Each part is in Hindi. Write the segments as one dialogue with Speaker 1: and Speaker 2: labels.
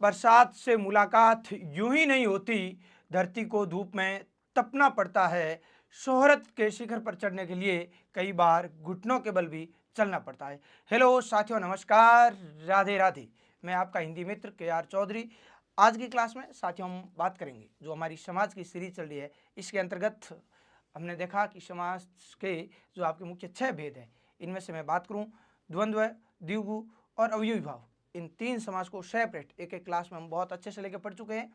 Speaker 1: बरसात से मुलाकात यूं ही नहीं होती, धरती को धूप में तपना पड़ता है। शोहरत के शिखर पर चढ़ने के लिए कई बार घुटनों के बल भी चलना पड़ता है। हेलो साथियों, नमस्कार, राधे राधे। मैं आपका हिंदी मित्र KR चौधरी। आज की क्लास में साथियों हम बात करेंगे जो हमारी समाज की सीरीज चल रही है, इसके अंतर्गत हमने देखा कि समाज के जो आपके मुख्य 6 भेद हैं, इनमें से मैं बात करूं द्वंद्व, द्विगु और अवयवी भाव। इन 3 समाज को सेपरेट एक एक क्लास में हम बहुत अच्छे से लेकर पढ़ चुके हैं।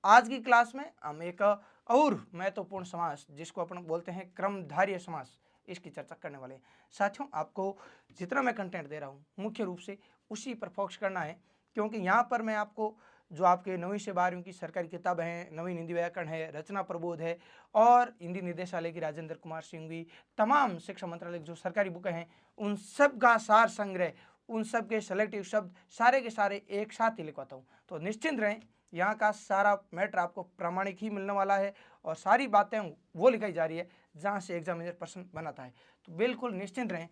Speaker 1: आज की क्लास में हम एक और महत्वपूर्ण समास, जिसको अपन बोलते हैं क्रमधार्य समास, इसकी चर्चा करने वाले हैं। साथियों, आपको जितना मैं कंटेंट दे रहा हूँ मुख्य रूप से उसी पर फोकस करना है, क्योंकि यहाँ पर मैं आपको जो आपके 9वीं से 12वीं की सरकारी किताब है, नवीन हिंदी व्याकरण है, रचना प्रबोध है और हिंदी निदेशालय की राजेंद्र कुमार सिंह की तमाम शिक्षा मंत्रालय की जो सरकारी बुकें हैं, उन सब का सार संग्रह, उन सब के सेलेक्टिव शब्द सारे के सारे एक साथ ही लिखवाता हूँ। तो निश्चिंत रहें, यहाँ का सारा मैटर आपको प्रामाणिक ही मिलने वाला है और सारी बातें वो लिखाई जा रही है जहाँ से एग्जामिनर प्रश्न बनाता है। तो बिल्कुल निश्चिंत रहें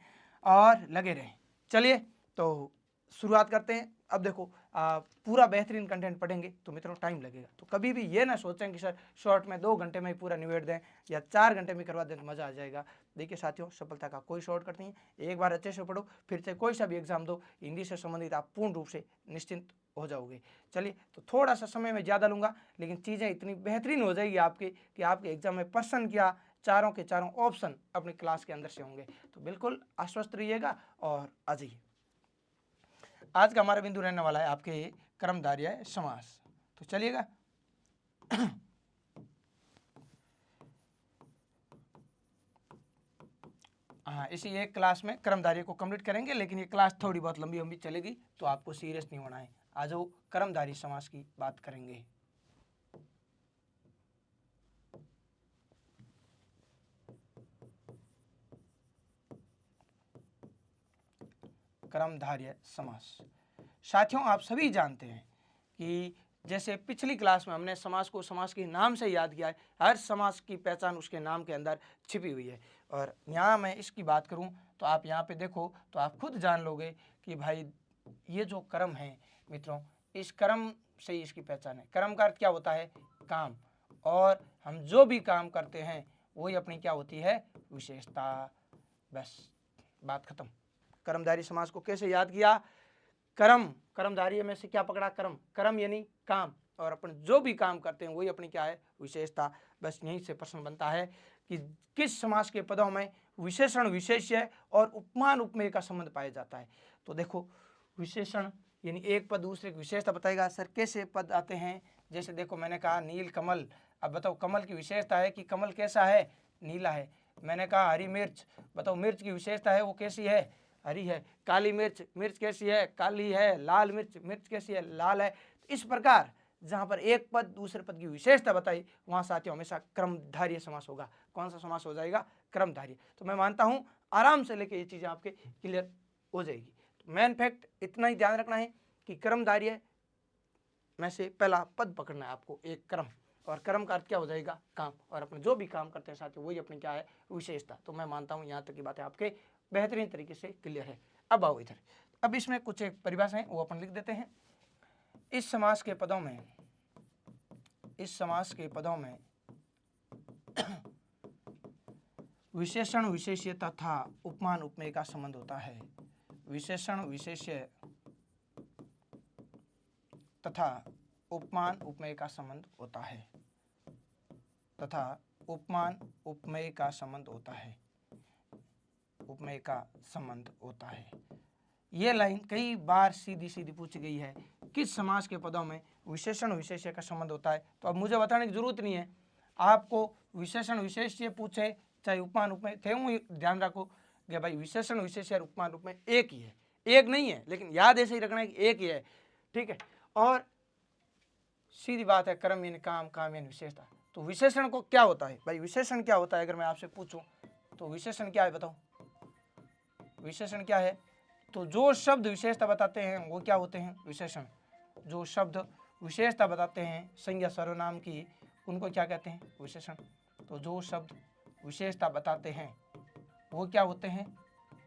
Speaker 1: और लगे रहें। चलिए तो शुरुआत करते हैं। अब देखो, पूरा बेहतरीन कंटेंट पढ़ेंगे तो मित्रों टाइम लगेगा, तो कभी भी ये ना सोचें कि सर शॉर्ट में 2 घंटे में ही पूरा निबेड़ दें या 4 घंटे में करवा दें तो मज़ा आ जाएगा। देखिए साथियों, सफलता का कोई शॉर्टकट नहीं है। एक बार अच्छे से पढ़ो, फिर से कोई सा भी एग्जाम दो, हिंदी से संबंधित आप पूर्ण रूप से निश्चिंत हो जाओगे। चलिए, तो थोड़ा सा समय मैं ज़्यादा लूँगा, लेकिन चीज़ें इतनी बेहतरीन हो जाएगी आपकी कि आपके एग्जाम में प्रश्न क्या, चारों के चारों ऑप्शन अपनी क्लास के अंदर से होंगे। तो बिल्कुल आश्वस्त रहिएगा और आ जाइए। आज का हमारा बिंदु रहने वाला है आपके कर्मधारय समास। तो चलिएगा। हाँ, इसी एक क्लास में कर्मधारय को कंप्लीट करेंगे, लेकिन ये क्लास थोड़ी बहुत लंबी लंबी चलेगी, तो आपको सीरियस नहीं होना है। आज वो कर्मधारय समास की बात करेंगे। कर्मधारय समास। साथियों, आप सभी जानते हैं कि जैसे पिछली क्लास में हमने समास को समास के नाम से याद किया है। हर समास की पहचान उसके नाम के अंदर छिपी हुई है। और यहाँ मैं इसकी बात करूँ तो आप यहाँ पे देखो तो आप खुद जान लोगे कि भाई ये जो कर्म है मित्रों, इस कर्म से ही इसकी पहचान है। कर्म का अर्थ क्या होता है? काम। और हम जो भी काम करते हैं वही अपनी क्या होती है? विशेषता। बस, बात खत्म। कर्मधारय समास को कैसे याद किया? कर्म, कर्मधारय में से क्या पकड़ा? कर्म। कर्म यानी काम, और अपन जो भी काम करते हैं वही अपनी क्या है? विशेषता। बस यहीं से प्रश्न बनता है कि किस समास के पदों में विशेषण विशेष्य और उपमान उपमेय का संबंध पाया जाता है। तो देखो, विशेषण यानी एक पद दूसरे की विशेषता बताएगा। सर कैसे पद आते हैं? जैसे देखो, मैंने कहा नील कमल। अब बताओ, कमल की विशेषता है कि कमल कैसा है? नीला है। मैंने कहा हरी मिर्च। बताओ, मिर्च की विशेषता है वो कैसी है? हरी है। काली मिर्च, मिर्च कैसी है? काली है। लाल मिर्च, मिर्च कैसी है? लाल है। तो इस प्रकार जहां पर एक पद दूसरे पद की विशेषता बताई, वहां साथियों हमेशा क्रमधार्य समास होगा। कौन सा समास हो जाएगा? क्रमधार्य। तो मैं मानता हूं आराम से लेके ये चीजें आपके क्लियर हो जाएगी। तो मेन फैक्ट इतना ही ध्यान रखना है कि क्रमधार्य में से पहला पद पकड़ना है आपको, एक क्रम। और कर्म का अर्थ क्या हो जाएगा? काम। और अपने जो भी काम करते हैं साथियों वही अपनी क्या है? विशेषता। तो मैं मानता हूं यहाँ तक की बातें आपके बेहतरीन तरीके से क्लियर है। अब आओ इधर। अब इसमें कुछ एक परिभाषाएं वो अपन लिख देते हैं। इस समास के पदों में, इस समास के पदों में विशेषण विशेष्य तथा उपमान उपमेय का संबंध होता है। विशेषण विशेष्य तथा उपमान उपमेय का संबंध होता है, तथा उपमान उपमेय का संबंध होता है, उपमेय का संबंध होता है। यह लाइन कई बार सीधी सीधी पूछी गई है, किस समास के पदों में विशेषण विशेष्य का संबंध होता है। तो अब मुझे बताने की जरूरत नहीं है, आपको विशेषण विशेष्य पूछे चाहे उपमान उपमेय थे, वो ध्यान रखो कि भाई विशेषण विशेष्य और उपमान उपमेय एक ही है, एक नहीं है, लेकिन याद ऐसे ही रखना है कि एक ही है। ठीक है। और सीधी बात है, कर्म यानी काम, काम यानी विशेषता। तो विशेषण को क्या होता है भाई? विशेषण क्या होता है अगर मैं आपसे पूछूं तो विशेषण क्या है? बताओ, विशेषण क्या है? तो जो शब्द विशेषता बताते हैं वो क्या होते हैं? विशेषण। जो शब्द विशेषता बताते हैं संज्ञा सर्वनाम की, उनको क्या कहते हैं? विशेषण। तो जो शब्द विशेषता बताते हैं वो क्या होते हैं?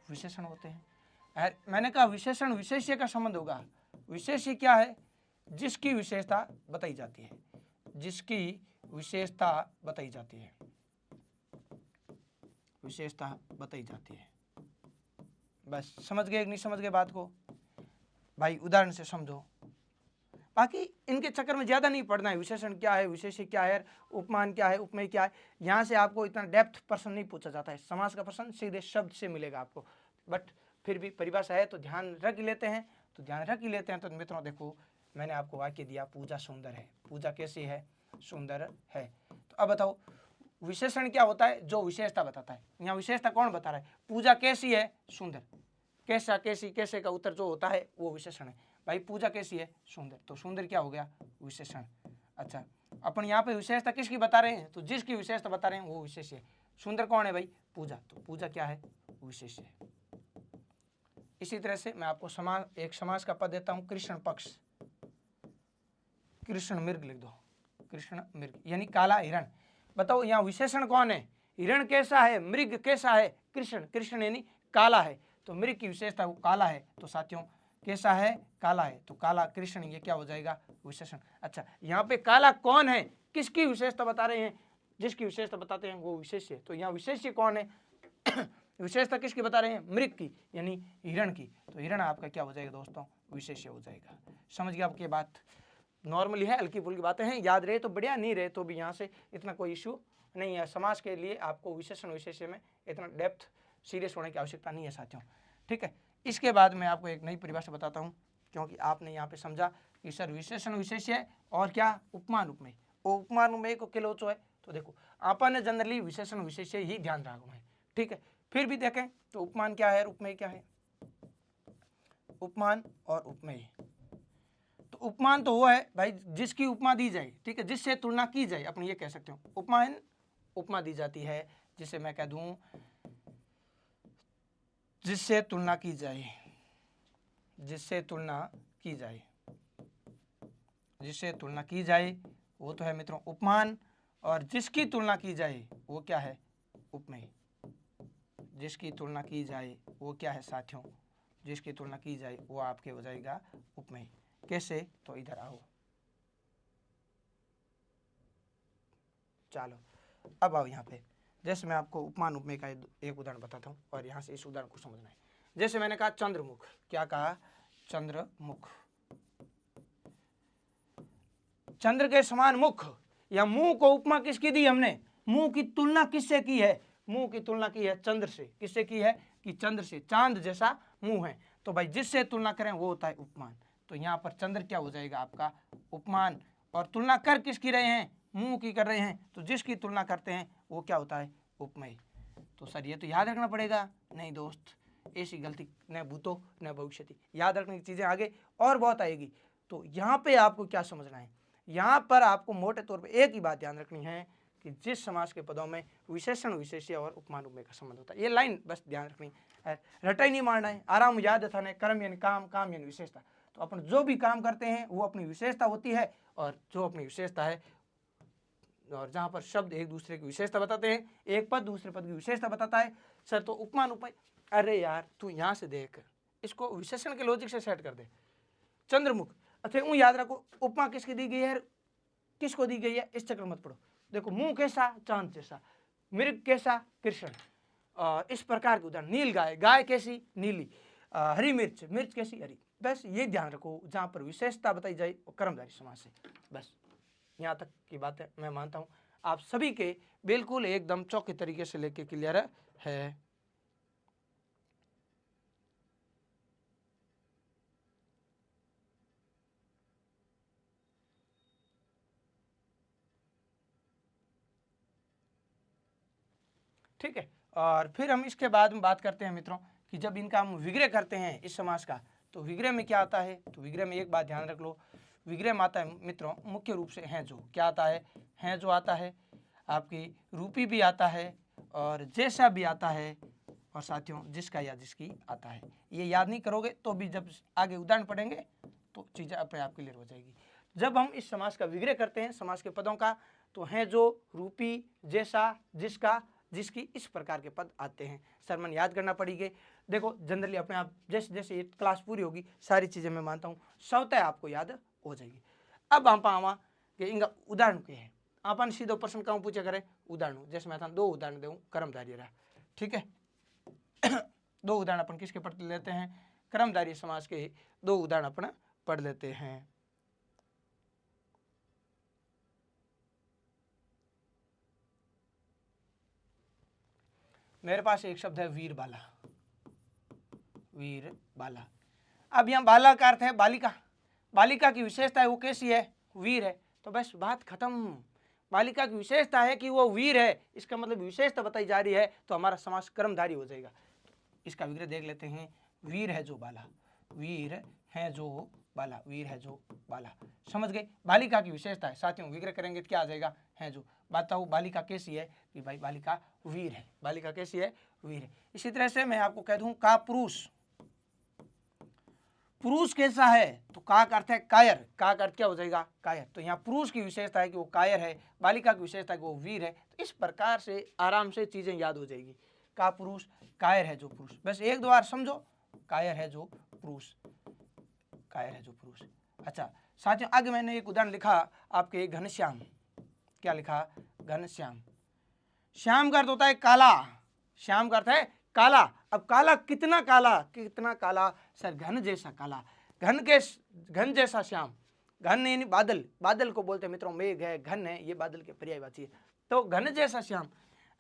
Speaker 1: विशेषण होते हैं। मैंने कहा विशेषण विशेष्य का संबंध होगा। विशेष्य क्या है? जिसकी विशेषता बताई जाती है, जिसकी विशेषता बताई जाती है, विशेषता बताई जाती है। बस समझ गए कि नहीं समझ गए बात को भाई, उदाहरण से समझो। बाकी इनके चक्कर में ज़्यादा नहीं पढ़ना है, विशेषण क्या है, विशेष्य क्या है, उपमान क्या है, उपमेय क्या है, यहाँ से आपको इतना डेप्थ प्रश्न नहीं पूछा जाता है। समास का प्रश्न सीधे शब्द से मिलेगा आपको, बट फिर भी परिभाषा है तो ध्यान रख ही लेते हैं, तो ध्यान रख ही लेते हैं। तो मित्रों देखो, मैंने आपको वाक्य दिया, पूजा सुंदर है। पूजा कैसी है? सुंदर है। तो अब बताओ विशेषण क्या होता है? जो विशेषता बताता है। यहाँ विशेषता कौन बता रहा है? पूजा कैसी है? सुंदर। कैसा, कैसी, कैसे का उत्तर जो होता है वो विशेषण है। भाई पूजा कैसी है? सुंदर। तो सुंदर क्या हो गया? विशेषण। अच्छा, अपन यहाँ पे विशेषता किसकी बता रहे हैं? तो जिसकी विशेषता बता रहे हैं वो विशेष्य है। सुंदर कौन है भाई? पूजा। तो पूजा क्या है? विशेष्य है। इसी तरह से मैं आपको एक समास का पद देता हूं, कृष्ण पक्ष। कृष्ण मृग लिख दो, कृष्ण मृग यानी काला हिरण। बताओ यहाँ विशेषण कौन है? हिरण कैसा है, मृग कैसा है? कृष्ण। कृष्ण यानी काला है, तो मृग की विशेषता वो काला है। तो साथियों कैसा है? काला है। तो काला कृष्ण, ये क्या हो जाएगा? विशेषण। अच्छा, यहाँ पे काला कौन है? किसकी विशेषता बता रहे हैं? जिसकी विशेषता बताते हैं वो विशेष्य। तो यहाँ विशेष्य कौन है? विशेषता किसकी बता रहे हैं? मृग की यानी हिरण की। तो हिरण आपका क्या हो जाएगा दोस्तों? विशेष्य हो जाएगा। समझ गया आपकी बात? नॉर्मली है, हल्की फुल्की बातें हैं, याद रहे तो बढ़िया, नहीं रहे तो भी यहाँ से इतना कोई इशू नहीं है। समाज के लिए आपको विशेषण विशेष्य में इतना डेप्थ सीरियस होने की आवश्यकता नहीं है साथियों, ठीक है। इसके बाद मैं आपको एक नई परिभाषा बताता हूँ, क्योंकि आपने यहाँ पे समझा कि सर विशेषण विशेष्य और क्या उपमान उपमेय। उपमान उपमेय को किलोचो है, तो देखो अपन जनरली विशेषण विशेष्य ही ध्यान रखना है, ठीक है। फिर भी देखें तो उपमान क्या है, उपमेय क्या है? उपमान और उपमेय, तो उपमान तो वो है भाई जिसकी उपमा दी जाए, ठीक है, जिससे तुलना की जाए, अपन ये कह सकते हो। उपमान उपमा दी जाती है, जिसे मैं कह दूं जिससे तुलना की जाए, जिससे तुलना की जाए, जिससे तुलना की जाए वो तो है मित्रों उपमान, और जिसकी तुलना की जाए वो क्या है? उपमेय। जिसकी तुलना की जाए वो क्या है साथियों? जिसकी तुलना की जाए वो आपके हो जाएगा उपमेय। कैसे? तो इधर आओ, चलो अब आओ यहाँ पे। जैसे मैं आपको उपमान उपमेय का एक उदाहरण बताता हूँ, और यहाँ से इस उदाहरण को समझना है। जैसे मैंने कहा चंद्रमुख, क्या कहा? चंद्रमुख। चंद्र के समान मुख, या मुंह को उपमा किसकी दी हमने? मुंह की तुलना किससे की है? मुंह की तुलना की है चंद्र से। किससे की है? कि चंद्र से। चांद जैसा मुंह है, तो भाई जिससे तुलना करें वो होता है उपमान। तो यहाँ पर चंद्र क्या हो जाएगा आपका? उपमान। और तुलना कर किसकी रहे हैं? मुंह की कर रहे हैं, तो जिसकी तुलना करते हैं वो क्या होता है? उपमेय। तो सर ये तो याद रखना पड़ेगा। नहीं दोस्त, ऐसी गलती न भूतो न भविष्यति। याद रखने की चीजें आगे और बहुत आएगी। तो यहाँ पे आपको क्या समझना है? यहाँ पर आपको मोटे तौर पे एक ही बात ध्यान रखनी है कि जिस समास के पदों में विशेषण विशेष्य और उपमान उपमेय का संबंध होता है, ये लाइन बस ध्यान रखनी है। रटा ही नहीं मारना है। आराम याद था ने कर्म यानी काम, काम यानी विशेषता। तो अपन जो भी काम करते हैं वो अपनी विशेषता होती है, और जो अपनी विशेषता है, और जहाँ पर शब्द एक दूसरे की विशेषता बताते हैं, एक पद दूसरे पद की विशेषता बताता है। सर तो उपमान उपमेय, अरे यार तू यहाँ से देख, इसको विशेषण के लॉजिक से सेट कर दे। चंद्रमुख, अच्छा यूं याद रखो उपमा किसकी दी गई है, किसको दी गई है, इस चक्कर मत पड़ो। देखो मुंह कैसा? चांद जैसा। मृग कैसा? कृष्ण। इस प्रकार के उदाहरण। नील गाय, गाय कैसी? नीली। हरी मिर्च, मिर्च कैसी? हरी। बस ये ध्यान रखो, जहाँ पर विशेषता बताई जाए वो कर्मधारय समास से। बस यहाँ तक की बात है, मैं मानता हूँ आप सभी के बिल्कुल एकदम चौके तरीके से लेके क्लियर है। ठीक है, और फिर हम इसके बाद में बात करते हैं मित्रों कि जब इनका हम विग्रह करते हैं इस समास का, तो विग्रह में क्या आता है? तो विग्रह में एक बात ध्यान रख लो, विग्रह में आता है मित्रों मुख्य रूप से हैं जो, क्या आता है? हैं जो आता है, आपकी रूपी भी आता है, और जैसा भी आता है, और साथियों जिसका या जिसकी आता है। ये याद नहीं करोगे तो भी जब आगे उदाहरण पढ़ेंगे तो चीज़ें अपने आप क्लियर हो जाएगी। जब हम इस समास का विग्रह करते हैं समास के पदों का, तो हैं जो, रूपी, जैसा, जिसका, जिसकी, इस प्रकार के पद आते हैं। सरमन याद करना पड़ेगी। देखो जनरली अपने आप जैसे जैसे ये क्लास पूरी होगी सारी चीज़ें मैं मानता हूँ स्वतः आपको याद हो जाएगी। अब आप आवा कि इनका उदाहरण क्या है, अपन सीधो प्रश्न कहूँ पूछे करे उदाहरण, जैसे मैं था 2 उदाहरण दूँ कर्मधारय रहा, ठीक है। 2 उदाहरण अपन किसके पढ़ लेते हैं, कर्मधारय समास के 2 उदाहरण अपन पढ़ लेते हैं। मेरे पास एक शब्द है वीर बाला, वीर बाला। अब यहाँ बाला का अर्थ है बालिका, बालिका की विशेषता है वो कैसी है, वीर है, तो बस बात खत्म। बालिका की विशेषता है कि वो वीर है, इसका मतलब विशेषता बताई जा रही है, तो हमारा समास कर्मधारय हो जाएगा। इसका विग्रह देख लेते हैं, वीर है जो बाला, वीर है जो बाला, वीर है जो बाला, समझ गए। बालिका की विशेषता है, साथियों विग्रह करेंगे तो क्या आ जाएगा, है जो। बताओ बालिका कैसी है, कि भाई बालिका वीर है, बालिका कैसी है, वीर है। इसी तरह से मैं आपको कह दूं का पुरुष, पुरुष कैसा है, तो का अर्थ है कायर, का अर्थ क्या हो जाएगा, कायर। तो यहाँ पुरुष की विशेषता है कि वो कायर है, बालिका की विशेषता है कि वो वीर है। तो इस प्रकार से आराम से चीजें याद हो जाएगी। का पुरुष, कायर है जो पुरुष, बस एक दो बार समझो, कायर है जो पुरुष, कायर है जो पुरुष। अच्छा साथियों, आगे मैंने एक उदाहरण लिखा आपके घनश्याम, क्या लिखा, घनश्याम। श्याम का अर्थ होता है काला, श्याम का अर्थ है काला। अब काला कितना काला, कितना काला, सर घन जैसा काला, घन जैसा श्याम। घन यानी बादल, बादल को बोलते हैं मित्रों मेघ है, घन है, ये बादल के पर्यायवाची है। तो घन जैसा श्याम,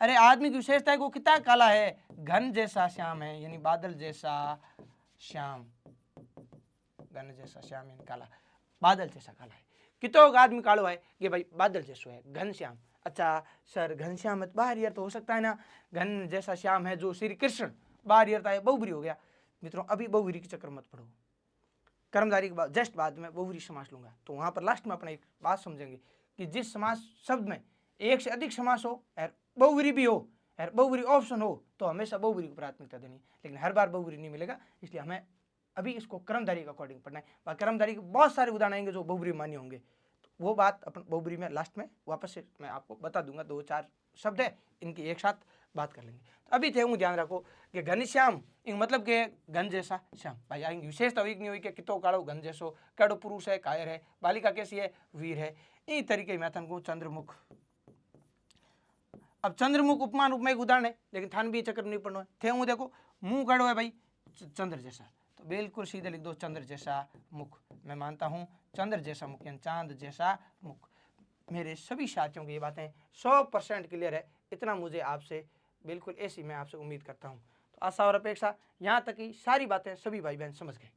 Speaker 1: अरे आदमी की विशेषता है कि वो कितना काला है, घन जैसा श्याम है, यानी बादल जैसा श्याम, घन जैसा श्याम यानी काला, बादल जैसा काला है। कितो आदमी कालो है, कि भाई बादल जैसो है, घनश्याम। अच्छा सर घनश्याम बाहर यार तो हो सकता है ना, घन जैसा श्याम है जो श्री कृष्ण, बाहर यार है बहुब्री हो गया। मित्रों अभी बहुब्री के चक्कर मत पड़ो, कर्मधारय के बाद जस्ट बाद में बहुब्री समास लूंगा, तो वहां पर लास्ट में अपना एक बात समझेंगे कि जिस समास शब्द में एक से अधिक समास हो और बहुब्री भी हो और बहुब्री ऑप्शन हो, तो हमेशा बहुब्री को प्राथमिकता देनी, लेकिन हर बार बहुब्री नहीं मिलेगा, इसलिए हमें अभी इसको कर्मधारय के अकॉर्डिंग पढ़ना है। कर्मधारय के बहुत सारे उदाहरण आएंगे जो बहुब्री मान्य होंगे, तो वो बात अपन बहुब्री में लास्ट में वापस से मैं आपको बता दूंगा। 2-4 शब्द है, इनकी एक साथ बात कर लेंगे। तो अभी थे ध्यान रखो कि घनश्याम मतलब के घन जैसा श्याम, भाई आएंगे विशेषता हुई नहीं हुई कि कितो काड़ो घन जैसो, कड़ो पुरुष है, कायर है, बालिका कैसी है, वीर है। इन तरीके मैं को चंद्रमुख। अब चंद्रमुख उपमान उपमा एक उदाहरण है, लेकिन थान भी चक्कर नहीं पड़ना है। थे देखो मुंह कड़ो है भाई चंद्र जैसा, तो बिल्कुल सीधे लिख दो चंद्र जैसा मुख। मैं मानता हूं चंद्र जैसा मुख यानी चांद जैसा मुख। मेरे सभी साथियों की ये बातें 100% क्लियर है, इतना मुझे आपसे बिल्कुल ऐसी मैं आपसे उम्मीद करता हूं। तो आशा और अपेक्षा यहाँ तक की सारी बातें सभी भाई बहन समझ गए।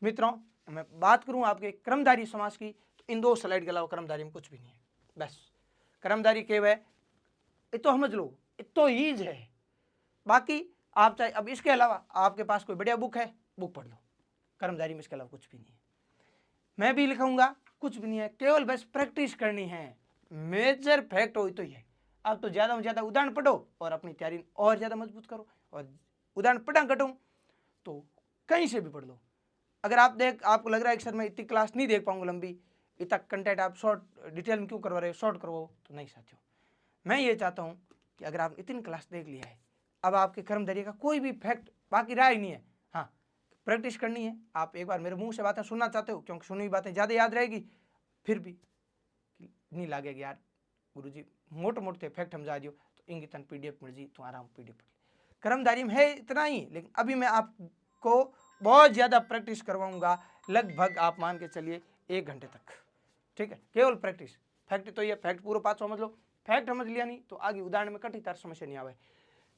Speaker 1: मित्रों मैं बात करूं आपके कर्मधारय समास की, तो इन 2 स्लाइड के अलावा कर्मधारय में कुछ भी नहीं है। बस कर्मधारय केव है, इतो समझ लो, इतो ईज है। बाकी आप चाहे अब इसके अलावा आपके पास कोई बढ़िया बुक है, बुक पढ़ लो। कर्मधारय में इसके अलावा कुछ भी नहीं है, मैं भी लिखूंगा कुछ भी नहीं है, केवल बस प्रैक्टिस करनी है। मेजर फैक्ट हो तो ये, अब तो ज्यादा से ज्यादा उदाहरण पढ़ो और अपनी तैयारी और ज्यादा मजबूत करो। और उदाहरण पढ़ा घटूं तो कहीं से भी पढ़ लो। अगर आपको लग रहा है कि सर मैं इतनी क्लास नहीं देख पाऊंगा लंबी, इतना कंटेंट आप शॉर्ट डिटेल में क्यों करवा रहे हो, शॉर्ट करवाओ, तो नहीं साथियों। मैं ये चाहता हूं कि अगर आप इतनी क्लास देख लिया है, अब आपके कर्मधारय का कोई भी फैक्ट बाकी रहा ही नहीं है। हाँ प्रैक्टिस करनी है। आप एक बार मेरे मुंह से बातें सुनना चाहते हो, क्योंकि सुनी हुई बातें ज़्यादा याद रहेगी, फिर भी नहीं लगेगा यार गुरुजी मोटे मोटे फैक्ट हम जा दियो, तो इनकी तन PDF मिल जी तो आराम PDF पढ़ ले। कर्मधारय में है इतना ही, लेकिन अभी मैं आपको बहुत ज़्यादा प्रैक्टिस करवाऊंगा, लगभग आप मान के चलिए 1 घंटे तक, ठीक है। केवल प्रैक्टिस, फैक्ट तो ये फैक्ट पूरा पाँच समझ लो, फैक्ट समझ लिया नहीं तो आगे उदाहरण में कठिन तार समस्या नहीं आवे।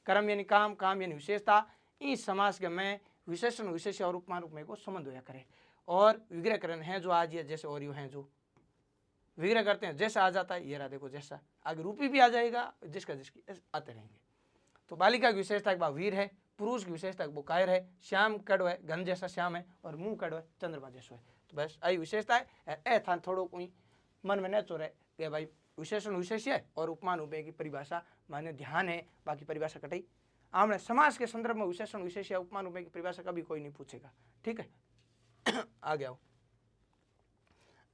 Speaker 1: कर्म यानी काम, काम यानी विशेषता, इस समास के में विशेषण विशेष और उपमान उपमेय को संबंध होया करे। और विग्रहकरण है जो आज ये जैसे और यू हैं जो विग्रह करते हैं, जैसा आ जाता है ये रहा देखो, जैसा आगे रूपी भी आ जाएगा, जिसका जिसकी आते रहेंगे। तो बालिका की विशेषता एक बार वीर है, पुरुष की विशेषता वो कायर है, श्याम कड़ो है, घन जैसा श्याम है, और मुंह कड़ो है, चंद्रमा जैसो है। तो बस आई विशेषता है। ए था थोड़ो कोई मन में न चो रहे कि भाई विशेषण विशेष है और उपमान उपमेय की परिभाषा माने ध्यान है, बाकी परिभाषा कटाई आमने समाज के संदर्भ में विशेषण विशेष या उपमान उपमेय की परिभाषा कभी कोई नहीं पूछेगा, ठीक है। आ गया हो।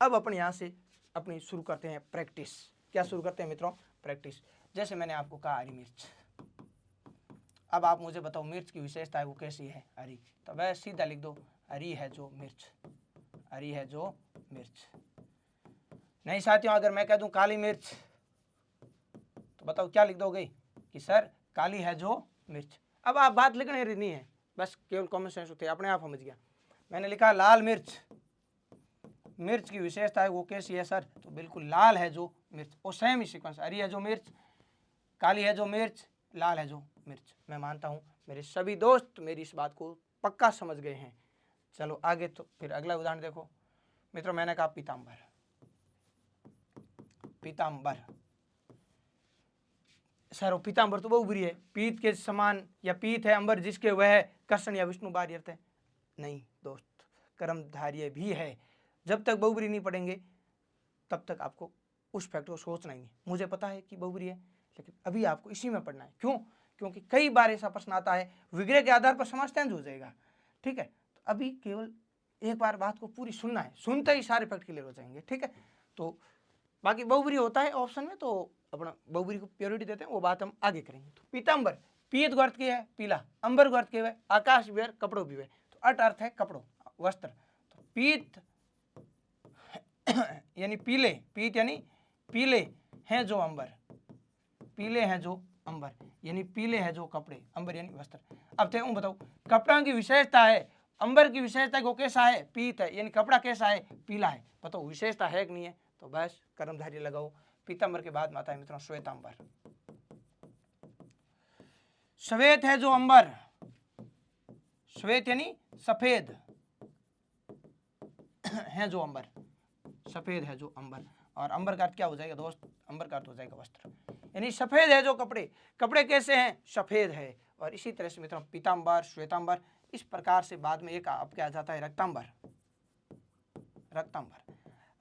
Speaker 1: अब अपन यहाँ से अपनी शुरू करते हैं प्रैक्टिस। क्या शुरू करते हैं मित्रों, प्रैक्टिस। जैसे मैंने आपको कहा हरी मिर्च, अब आप मुझे बताओ मिर्च की विशेषता है वो कैसी है, हरी, तो वह सीधा लिख दो हरी है जो मिर्च, हरी है जो मिर्च। नहीं साथियों, अगर मैं कह दूं काली मिर्च तो बताओ क्या लिख दोगे कि सर काली है जो मिर्च। अब आप बात लिखने नहीं है, बस केवल कॉमन सेंस होते हैं, अपने आप समझ गया। मैंने लिखा लाल मिर्च, मिर्च की विशेषता है वो कैसी है सर, तो बिल्कुल लाल है जो मिर्च। और सेम ही सीक्वेंस, हरी है जो मिर्च, काली है जो मिर्च, लाल है जो मिर्च। मैं मानता हूं मेरे सभी दोस्त मेरी इस बात को पक्का समझ गए हैं। चलो आगे, तो फिर अगला उदाहरण देखो मित्रों। मैंने कहा पीतांबर, पीतांबर सर पीतांबर तो बहुब्री है, पीत के समान या पीत है अंबर जिसके वह कृष्ण या विष्णु बारी अर्थ है। नहीं दोस्त, कर्मधार्य भी है। जब तक बहुब्री नहीं पढ़ेंगे तब तक आपको उस फैक्ट को सोचना ही नहीं। मुझे पता है कि बहुब्री है, लेकिन अभी आपको इसी में पढ़ना है। क्यों? क्योंकि कई बार ऐसा प्रश्न आता है, विग्रह के आधार पर समास चेंज हो जाएगा। ठीक है, तो अभी केवल एक बार बात को पूरी सुनना है, सुनते ही सारे फैक्ट क्लियर हो जाएंगे। ठीक है, तो बाकी बहुब्री होता है ऑप्शन में, तो अपना बहुब्री को प्योरिटी देते हैं, वो बात हम आगे करेंगे। तो पीतांबर, पीत अर्थ क्या है पीला, अंबर अर्थ क्या है आकाश भी है, कपड़ों भी है, तो अट अर्थ है कपड़ों वस्त्र। तो पीत यानी पीले, पीत यानी पीले हैं जो अंबर, पीले हैं जो अंबर यानी पीले हैं जो कपड़े, अंबर यानी वस्त्र। अब थे बताओ कपड़ा की विशेषता है, अंबर की विशेषता को कैसा है पीत है, यानी कपड़ा कैसा है पीला है। बताओ विशेषता है कि नहीं है, तो बस कर्मधारय लगाओ। पीतांबर के बाद आता है मित्रों श्वेतांबर, श्वेत है जो अंबर, श्वेत यानी सफेद है जो अंबर, सफेद है जो अंबर। और अंबर का अर्थ क्या हो जाएगा दोस्त, अंबर का अर्थ हो जाएगा वस्त्र, यानी सफेद है जो कपड़े, कपड़े कैसे हैं सफेद है। और इसी तरह से मित्रों पीतांबर, श्वेतांबर, इस प्रकार से बाद में एक अब क्या आ जाता है रक्तांबर, रक्तांबर,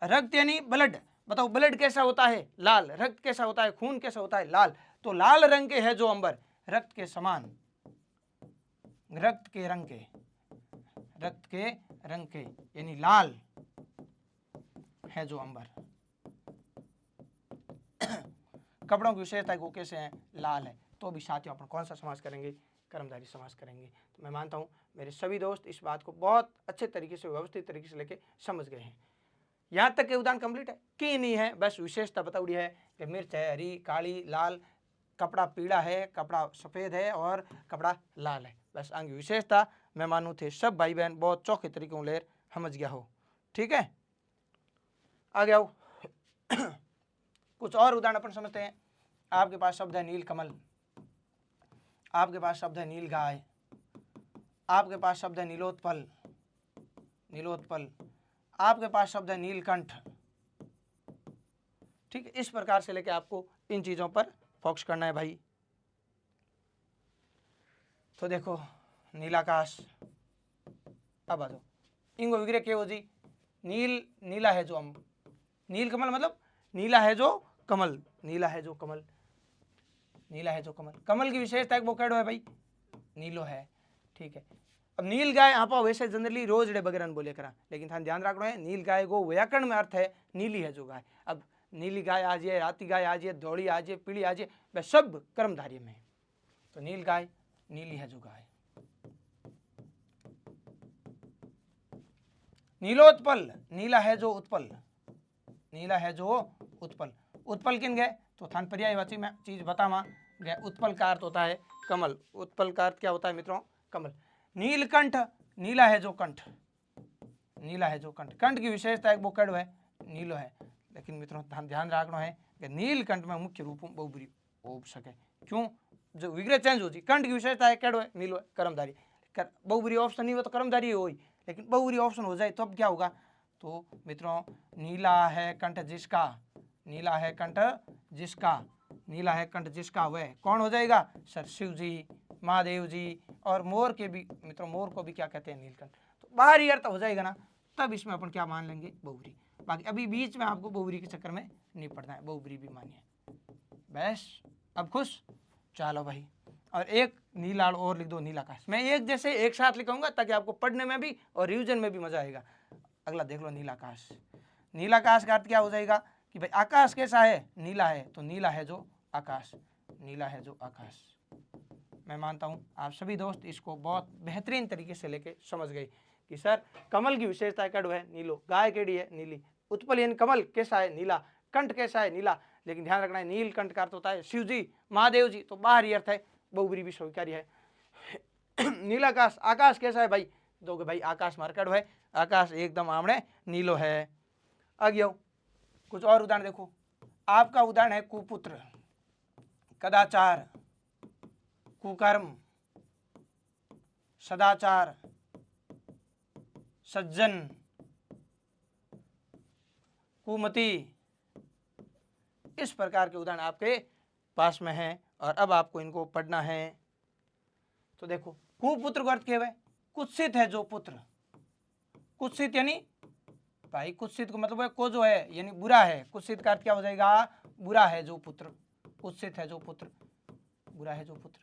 Speaker 1: रक्त यानी ब्लड। बताओ ब्लड कैसा होता है लाल, रक्त कैसा होता है खून कैसा होता है लाल, तो लाल रंग के है जो अंबर, रक्त के समान, रक्त के रंग के, रक्त के रंग के यानी लाल है जो अंबर। कपड़ों की विशेषता को कैसे हैं लाल है। तो भी साथियों अपन कौन सा समास करेंगे, कर्मधारय समास करेंगे। तो मैं मानता हूं मेरे सभी दोस्त इस बात को बहुत अच्छे तरीके से व्यवस्थित तरीके से लेके समझ गए हैं। यहाँ तक के उदाहरण कंप्लीट है कि नहीं है, बस विशेषता बताऊड़ी है कि मिर्च है हरी काली लाल, कपड़ा पीला है, कपड़ा सफ़ेद है और कपड़ा लाल है। बस आगे विशेषता मैं मानूँ थे सब भाई बहन बहुत चौके तरीकों लेर समझ गया हो। ठीक है, आगे आओ कुछ और उदाहरण अपन समझते हैं। आपके पास शब्द है नील कमल, आपके पास शब्द है नील गाय, आपके पास शब्द है नीलोत्पल, नीलोत्पल, आपके पास शब्द है नीलकंठ। ठीक है, इस प्रकार से लेके आपको इन चीजों पर फोकस करना है भाई। तो देखो नीलाकाश, अब आ जाओ इंगो विग्रह के हो जी, नील नीला है जो अम्ब, नील कमल मतलब नीला है जो कमल, नीला है जो कमल, नीला है जो कमल, कमल की विशेषता वो केड़ो है भाई नीलो है। ठीक है, अब नील गाय आप वैसे जनरली रोज डे वगैरह बोले करा, लेकिन थाने ध्यान रखना है नील गाय को व्याकरण में अर्थ है नीली है जो गाय। अब नीली गाय आ जाए, राती गाय आ जाए, धोड़ी आ जाए, पीली आ जाए, वह सब कर्मधार्य में है। तो नील गाय नीली है जो गाय। नीलोत्पल, नीला है जो उत्पल, नीला है जो उत्पल, उत्पल किन गए तो थान पर्यायवाची में चीज बतावा गया। उत्पल का अर्थ होता है कमल, उत्पल का अर्थ क्या होता है मित्रों कमल। नीलकंठ, नीला है जो कंठ, नीला है जो कंठ, कंठ की विशेषता है वो कड़ो है नीलो है। लेकिन मित्रों ध्यान रखना है कि नीलकंठ में मुख्य रूप बहुब्री हो सके। क्यों, जो विग्रह चेंज हो जी, कंठ की विशेषता है कड़ो है नीलो है कर्मधारी, बहुब्री ऑप्शन नहीं हो तो कर्मधारी हो, लेकिन बहुब्री ऑप्शन हो जाए तो अब क्या होगा। तो मित्रों नीला है कंठ जिसका, नीला है कंठ जिसका, नीला है कंठ जिसका वह कौन हो जाएगा सर शिव जी, महादेव जी, और मोर के भी मित्रों मोर को भी क्या कहते हैं नीलकंठ। तो बाहरी अर्थ हो जाएगा ना, तब इसमें अपन क्या मान लेंगे बहुब्री। बाकी अभी बीच में आपको बहुब्री के चक्कर में नहीं पड़ना है, बहुब्री भी मानिए। बस अब खुश, चलो भाई। और एक नीलाल और लिख दो नीलाकाश, मैं एक जैसे एक साथ लिखूंगा ताकि आपको पढ़ने में भी और रिविजन में भी मजा आएगा। अगला देख लो नीलाकाश, नीलाकाश का अर्थ क्या हो जाएगा कि भाई आकाश कैसा है नीला है, तो नीला है जो आकाश, नीला है जो आकाश। मैं मानता हूं आप सभी दोस्त इसको बहुत बेहतरीन तरीके से लेके समझ गए कि कि सर कमल की विशेषता कड़ो है नीलो, गाय केड़ी है नीली, उत्पल यानी कमल कैसा है नीला, कंठ कैसा है नीला। लेकिन ध्यान रखना है नीलकंठ का अर्थ होता है शिव जी, महादेव जी, तो बाहरी अर्थ है बहुबरी भी स्वीकार्य है। नीलाकाश, आकाश कैसा है भाई, तो भाई आकाश मार्केट है, आकाश एकदम आमने नीलो है। आगे आओ कुछ और उदाहरण देखो। आपका उदाहरण है कुपुत्र, कदाचार, कुकर्म, सदाचार, सज्जन, कुमति, इस प्रकार के उदाहरण आपके पास में हैं और अब आपको इनको पढ़ना है। तो देखो कुपुत्र का अर्थ क्या है, कुत्सित है जो पुत्र, कुत्सित यानी भाई कुत्सित को मतलब है को जो है यानी बुरा है, कुत्सित का अर्थ क्या हो जाएगा, बुरा है जो पुत्र, कुत्सित है जो पुत्र, बुरा है जो पुत्र।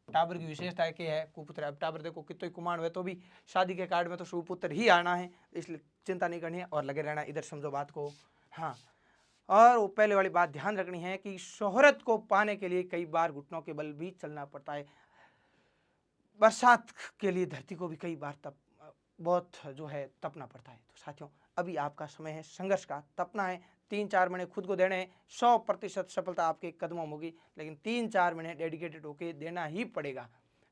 Speaker 1: टाबर की विशेषता क्या है, कुपुत्र। अब टाबर देखो कितने कुमार हुए तो भी शादी के कार्ड में तो सुपुत्र ही आना है, इसलिए चिंता नहीं करनी है और लगे रहना, इधर समझो बात को। हाँ, और वो पहले वाली बात ध्यान रखनी है कि शोहरत को पाने के लिए कई बार घुटनों के बल भी चलना पड़ता है। बरसात के लिए धरती को भी कई बार बहुत जो है तपना पड़ता है। तो साथियों अभी आपका समय है संघर्ष का, तपना है, 3-4 महीने खुद को देने हैं, 100% सफलता आपके कदमों में होगी, लेकिन 3-4 महीने डेडिकेटेड होके देना ही पड़ेगा,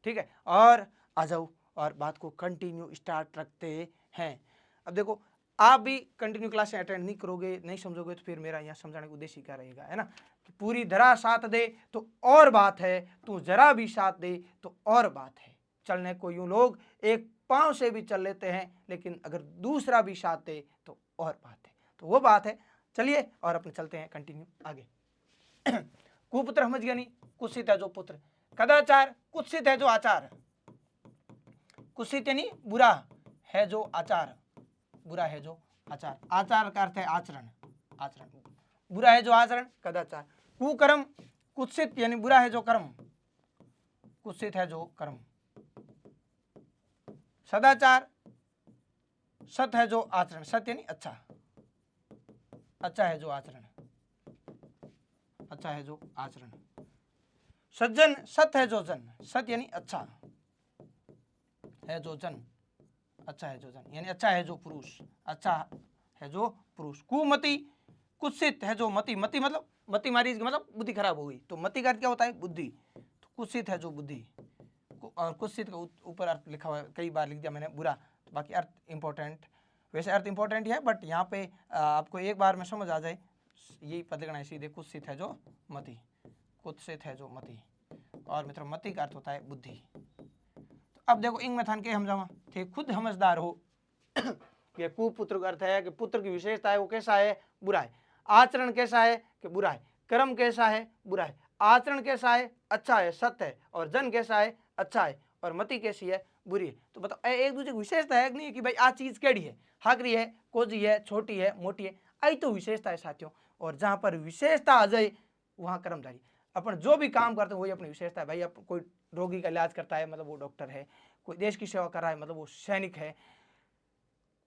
Speaker 1: ठीक है। और आ जाओ और बात को कंटिन्यू स्टार्ट रखते हैं। अब देखो आप भी कंटिन्यू क्लासें अटेंड नहीं करोगे, नहीं समझोगे, तो फिर मेरा यहाँ समझाने का उद्देश्य क्या रहेगा, है ना, कि पूरी तरह साथ दे तो और बात है, तू जरा भी साथ दे तो और बात है। चलने को यूं लोग एक पांव से भी चल लेते हैं, लेकिन अगर दूसरा भी साथ दे तो और बात है, तो वो बात है। चलिए और अपने चलते हैं कंटिन्यू आगे। कुपुत्र समझ गया नहीं, कुत्सित है जो पुत्र। कदाचार, कुत्सित है जो आचार, कुत्सित यानी बुरा है जो आचार, बुरा है जो आचार, आचार का अर्थ है आचरण, आचरण, बुरा है जो आचरण, कदाचार। कुकर्म, कुत्सित यानी बुरा है जो कर्म, कुत्सित है जो कर्म। सदाचार, सत है जो आचरण, सत्य यानी अच्छा, अच्छा है जो आचरण, अच्छा है जो आचरण। सज्जन, सत है जो जन, सत यानी अच्छा है जो जन, अच्छा है जो जन यानी अच्छा है जो पुरुष, अच्छा है जो पुरुष। कुमति, कुत्सित है जो मति, मति मतलब मति मारी मतलब बुद्धि खराब हो गई, तो मति का अर्थ क्या होता है बुद्धि, तो कुत्सित है जो बुद्धि। और कुत्सित का ऊपर अर्थ लिखा हुआ है, कई बार लिख दिया मैंने बुरा, तो बाकी अर्थ इंपॉर्टेंट, वैसे अर्थ इंपॉर्टेंट ही है, बट यहाँ पे आपको एक बार में समझ आ जाए, यही पद लिखना है सीधे, कुत्सित है जो मति, कुत्सित है जो मति। और मित्रों मति का अर्थ होता है बुद्धि। तो अब देखो इंग में थान के हम जावा थे खुद समझदार हो। ये कुपुत्र का अर्थ है कि पुत्र की विशेषता है वो कैसा है, बुरा है। आचरण कैसा है कि बुरा है। कर्म कैसा है, बुरा है। आचरण कैसा है, अच्छा है, सत्य है। और जन कैसा है, अच्छा है। और मति कैसी है, बुरी है। तो बताओ एक दूसरे की विशेषता है कि नहीं, कि भाई आ चीज केड़ी है, हाकरी है, कोजी है, छोटी है, मोटी है, आई तो विशेषता है साथियों। और जहां पर विशेषता आ जाए वहां कर्मधारी, अपन जो भी काम करते हैं वही अपनी विशेषता है। भाई कोई रोगी का इलाज करता है मतलब वो डॉक्टर है, कोई देश की सेवा कर रहा है मतलब वो सैनिक है।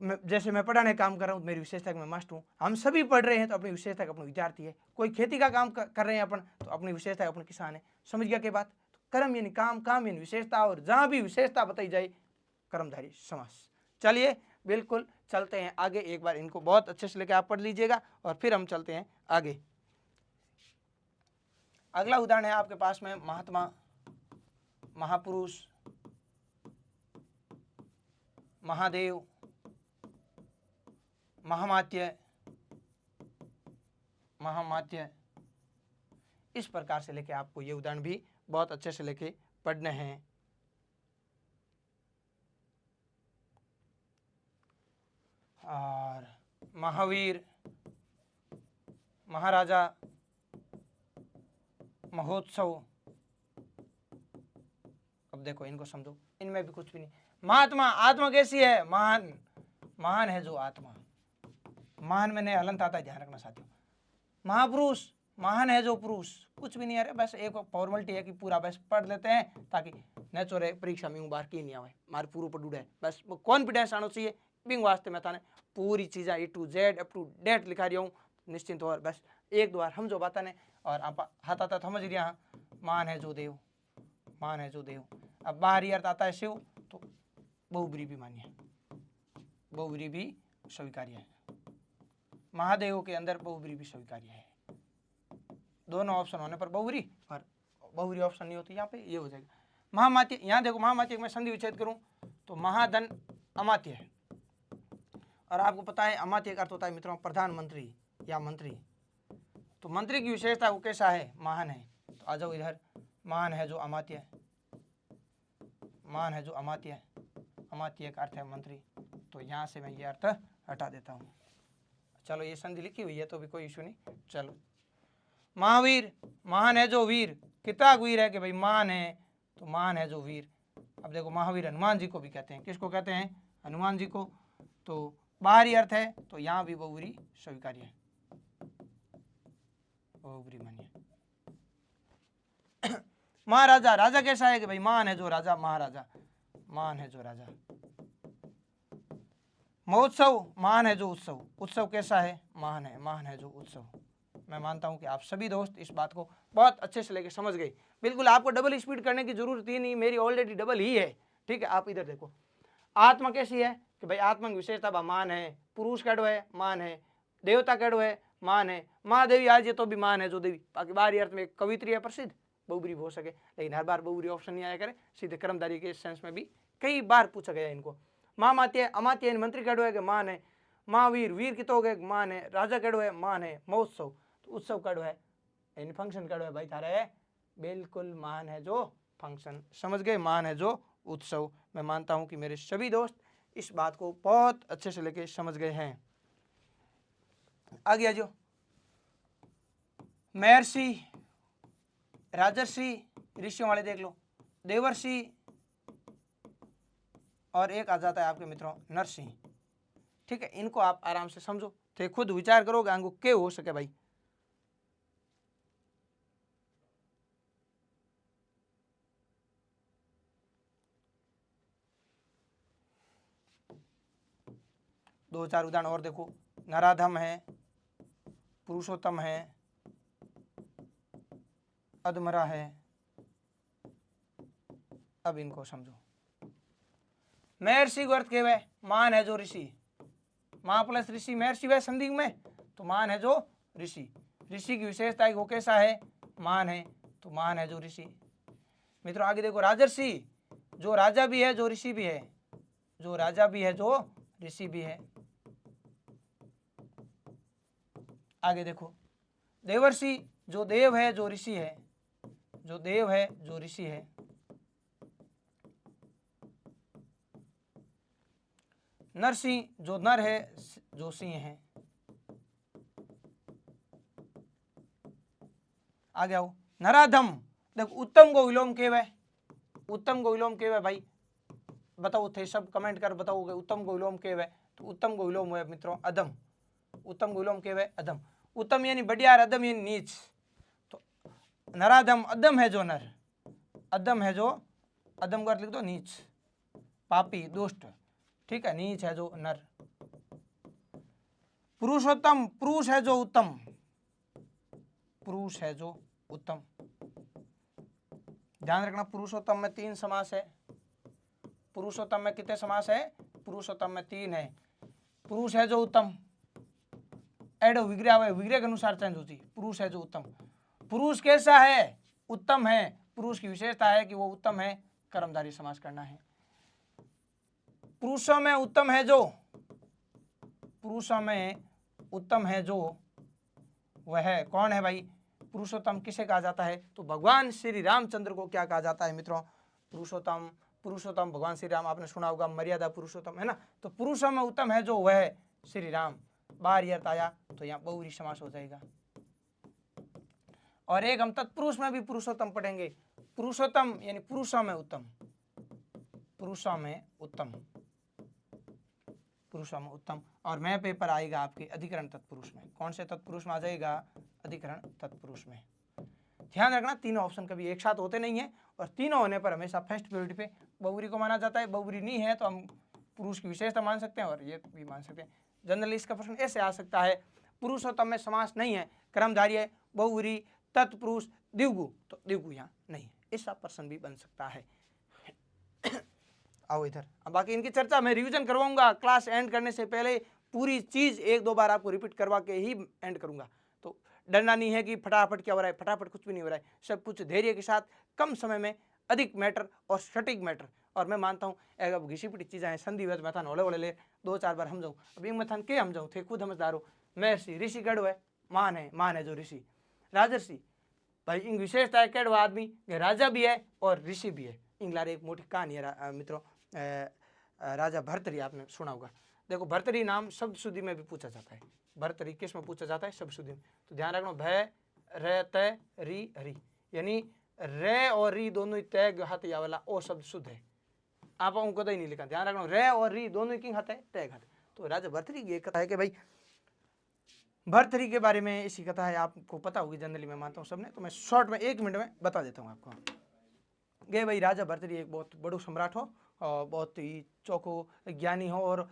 Speaker 1: जैसे मैं पढ़ाने का काम कर रहा हूँ, मेरी विशेषता मैं मास्टर हूँ। हम सभी पढ़ रहे हैं तो अपनी विशेषता अपने विद्यार्थी है। कोई खेती का काम कर रहे हैं अपन, तो अपनी विशेषता अपने किसान है। समझ गया क्या बात। तो कर्म यानी काम, काम यानी विशेषता, और जहां भी विशेषता बताई जाए कर्मधारी समास। चलिए बिल्कुल चलते हैं आगे, एक बार इनको बहुत अच्छे से लेकर आप पढ़ लीजिएगा और फिर हम चलते हैं आगे। अगला उदाहरण है आपके पास में महात्मा, महापुरुष, महादेव, महामात्य, महामात्य। इस प्रकार से लेके आपको ये उदाहरण भी बहुत अच्छे से लेके पढ़ने हैं। और महावीर, महाराजा, महोत्सव। अब देखो इनको समझो, इनमें भी कुछ भी नहीं। महात्मा, आत्मा कैसी है, महान, महान है जो आत्मा, महान में नहीं हलंत आता है, ध्यान रखना साथियों। महापुरुष, महान है जो पुरुष, कुछ भी नहीं है, बस एक फॉर्मेलिटी है कि पूरा बस पढ़ लेते हैं ताकि नेचुरल परीक्षा में बार की नहीं आवे, मारे पूरा पर डूडे, बस कॉन्फिडेंस आना चाहिए। बिंग वास्ते मैं थाने पूरी चीज़ें A to Z up to date लिखा रही हूँ, निश्चिंत हो। बस एक दो बार हम जो बात ने और आप हाथ आता समझ लिया। मान है जो देव, मान है जो देव। अब बाहरी अर्थ आता है शिव, तो बहुब्री भी मान्य है, बहुब्री भी स्वीकार्य है। महादेव के अंदर बहुब्री भी स्वीकार्य है। दोनों ऑप्शन होने पर बहुब्री, और बहुब्री ऑप्शन नहीं होती यहाँ पे, ये हो जाएगा महामात्य। यहाँ देखो महामात्य में संधि विच्छेद करूं तो महाधन अमात्य है, और आपको पता है अमात्य का अर्थ होता है मित्रों प्रधानमंत्री या मंत्री। तो मंत्री की विशेषता वो कैसा है, महान है। तो आ जाओ इधर, महान है जो अमात्य है, महान है जो अमात्य है, अमात्य का अर्थ है मंत्री। तो यहाँ से मैं ये अर्थ हटा देता हूँ। चलो ये संधि लिखी हुई है तो भी कोई इशू नहीं। चलो महावीर, महान है जो वीर, कितना वीर है कि भाई महान है, तो महान है जो वीर। अब देखो महावीर हनुमान जी को भी कहते हैं, किसको कहते हैं, हनुमान जी को। तो बाहरी अर्थ है तो यहाँ भी बहुब्री स्वीकार्य है, बहुब्री मानिए। महाराजा, राजा कैसा है कि भाई महान है जो राजा, महाराजा, महान है जो राजा। महोत्सव, महान है जो उत्सव, उत्सव कैसा है, महान है, महान है जो उत्सव। मैं मानता हूं कि आप सभी दोस्त इस बात को बहुत अच्छे से लेके समझ गए। बिल्कुल आपको डबल स्पीड करने की जरूरत ही नहीं, मेरी ऑलरेडी डबल ही है। ठीक है, आप इधर देखो, आत्मा कैसी है कि भाई आत्मा की विशेषता मान है, पुरुष कड़ो है, मान है, देवता कड़ो है, मान है, महादेवी आज तो भी मान है जो देवी। बाकी बाहरी अर्थ में कवित्री है प्रसिद्ध, बहुब्री हो सके, लेकिन हर बार बहुब्री ऑप्शन नहीं आया करे, सीधे कर्मधारी के सेंस में भी कई बार पूछा गया इनको। महामात्य, अमात्य मंत्री कड़ो है कि मान है, महावीर, वीर की तो गए मान है, राजा कड़ो है, मान है, महोत्सव तो उत्सव कड़ो है, इन फंक्शन कड़ो है भाई थारा है, बिल्कुल मान है जो फंक्शन, समझ गए, मान है जो उत्सव। मैं मानता हूं कि मेरे सभी दोस्त इस बात को बहुत अच्छे से लेके समझ गए हैं। आगे आ जाओ, महर्षि, राजर्षि, ऋषियों वाले देख लो, देवर्षि, और एक आ जाता है आपके मित्रों नरसिंह। ठीक है, इनको आप आराम से समझो, तो खुद विचार करोगे आंगो के हो सके भाई। दो चार उदाहरण और देखो, नराधम है, पुरुषोत्तम है, अधमरा है। अब इनको समझो, महर्षि को अर्थ कहवे मान है जो ऋषि, मां प्लस ऋषि महर्षि वह संधि में, तो मान है जो ऋषि। ऋषि की विशेषता वो कैसा है, मान है, तो मान है जो ऋषि। मित्रों आगे देखो, राजर्षि, जो राजा भी है जो ऋषि भी है, जो राजा भी है जो ऋषि भी है। आगे देखो, देवर्षि, जो देव है जो ऋषि है, जो देव है जो ऋषि है। नरसिंह, जो नर है जो सिंह है। आगे आओ, नराधम, देखो उत्तम को विलोम केवे, उत्तम को विलोम केवे भाई, बताओ थे सब कमेंट कर बताओगे उत्तम को विलोम केवे। तो उत्तम को विलोम हुए मित्रों अधम, उत्तम को विलोम केवे अधम। उत्तम यानी बढ़िया, अधम यानी नीच। तो नराधम, अधम है जो नर, अधम है जो, अधम को अर्थ लिख दो नीच, पापी, दुष्ट। ठीक है, नीच है जो नर। पुरुषोत्तम, पुरुष है जो उत्तम, पुरुष है जो उत्तम। ध्यान रखना, पुरुषोत्तम में 3 समास है। पुरुषोत्तम में कितने समास है, पुरुषोत्तम में 3 है। पुरुष है जो उत्तम, एडो विग्रह, विग्रह के अनुसार चेंज होती। पुरुष है जो उत्तम, पुरुष कैसा है, उत्तम है। पुरुष की विशेषता है कि वो उत्तम है, कर्मधारी समास करना है। पुरुषों में उत्तम है जो, पुरुषों में उत्तम है जो, वह कौन है भाई, पुरुषोत्तम किसे कहा जाता है, तो भगवान श्री रामचंद्र को क्या कहा जाता है मित्रों, पुरुषोत्तम। पुरुषोत्तम भगवान श्री राम, आपने सुना होगा मर्यादा पुरुषोत्तम है ना। तो पुरुषों में उत्तम है जो वह श्री राम। बाहर अर्थ आया तो यहाँ बहुव्रीहि समास हो जाएगा। और एक हम तत्पुरुष में भी पुरुषोत्तम पढ़ेंगे, पुरुषोत्तम यानी पुरुषों में उत्तम, पुरुषों में उत्तम, पुरुषों में उत्तम। और मैं पेपर आएगा आपके अधिकरण तत्पुरुष में, कौन से तत्पुरुष में आ जाएगा, अधिकरण तत्पुरुष में। ध्यान रखना, तीनों ऑप्शन कभी एक साथ होते नहीं है, और तीनों होने पर हमेशा फर्स्ट प्रायोरिटी पे बहुव्रीहि को माना जाता है। बहुव्रीहि नहीं है तो हम पुरुष की विशेषता मान सकते हैं और ये भी मान सकते हैं। जनरली इसका प्रश्न ऐसे आ सकता है, पुरुषोत्तम में समास नहीं है, कर्मधारय है, बहुव्रीहि, तत्पुरुष, द्विगु, तो द्विगु यहाँ नहीं है, ऐसा प्रश्न भी बन सकता है। आओ इधर। अब बाकी इनकी चर्चा मैं रिवीजन करवाऊंगा क्लास एंड करने से पहले, पूरी चीज एक दो बार आपको रिपीट करवा के ही एंड करूंगा। तो डरना नहीं है कि फटाफट क्या हो रहा है, फटाफट कुछ भी नहीं हो रहा है, सब कुछ धैर्य के साथ कम समय में अधिक मैटर और सटीक मैटर। और मैं मानता हूँ अब घिसी पिटी चीज़ें हैं, संधि वध मथान होले होले ले 2-4 बार समझाऊँ। अब इन मथान के समझाऊँ थे, खुद समझदार हो। महर्षि ऋषि कड़ो है, मान है जो ऋषि। राजर्षि भाई इन विशेषता है केड़ो आदमी के राजा भी है और ऋषि भी है। इंगलार एक मोटी कहानी है मित्रों, राजा भर्तरी आपने सुना होगा। देखो भर्तरी नाम शब्द शुद्धि में भी पूछा जाता है। भर्तरी किस में पूछा जाता है? शब्द शुद्धि में। तो ध्यान रखना, भय रे तय री हरी, यानी रे और री दोनों तय हाथ या वाला ओ शब्द शुद्ध है। आप उनको तो ही नहीं लिखा, ध्यान रखना रे और री दोनों किंग हाथ है, तय हाथ। तो राजा भर्तरी की एक कथा है कि भाई भर्तरी के बारे में ऐसी कथा है, आपको पता होगी जनरली, मैं मानता हूँ सबने। तो मैं शॉर्ट में 1 मिनट में बता देता हूँ आपको। गए भाई राजा भर्तरी एक बहुत बड़ो सम्राट हो और बहुत ही चौको ज्ञानी हो और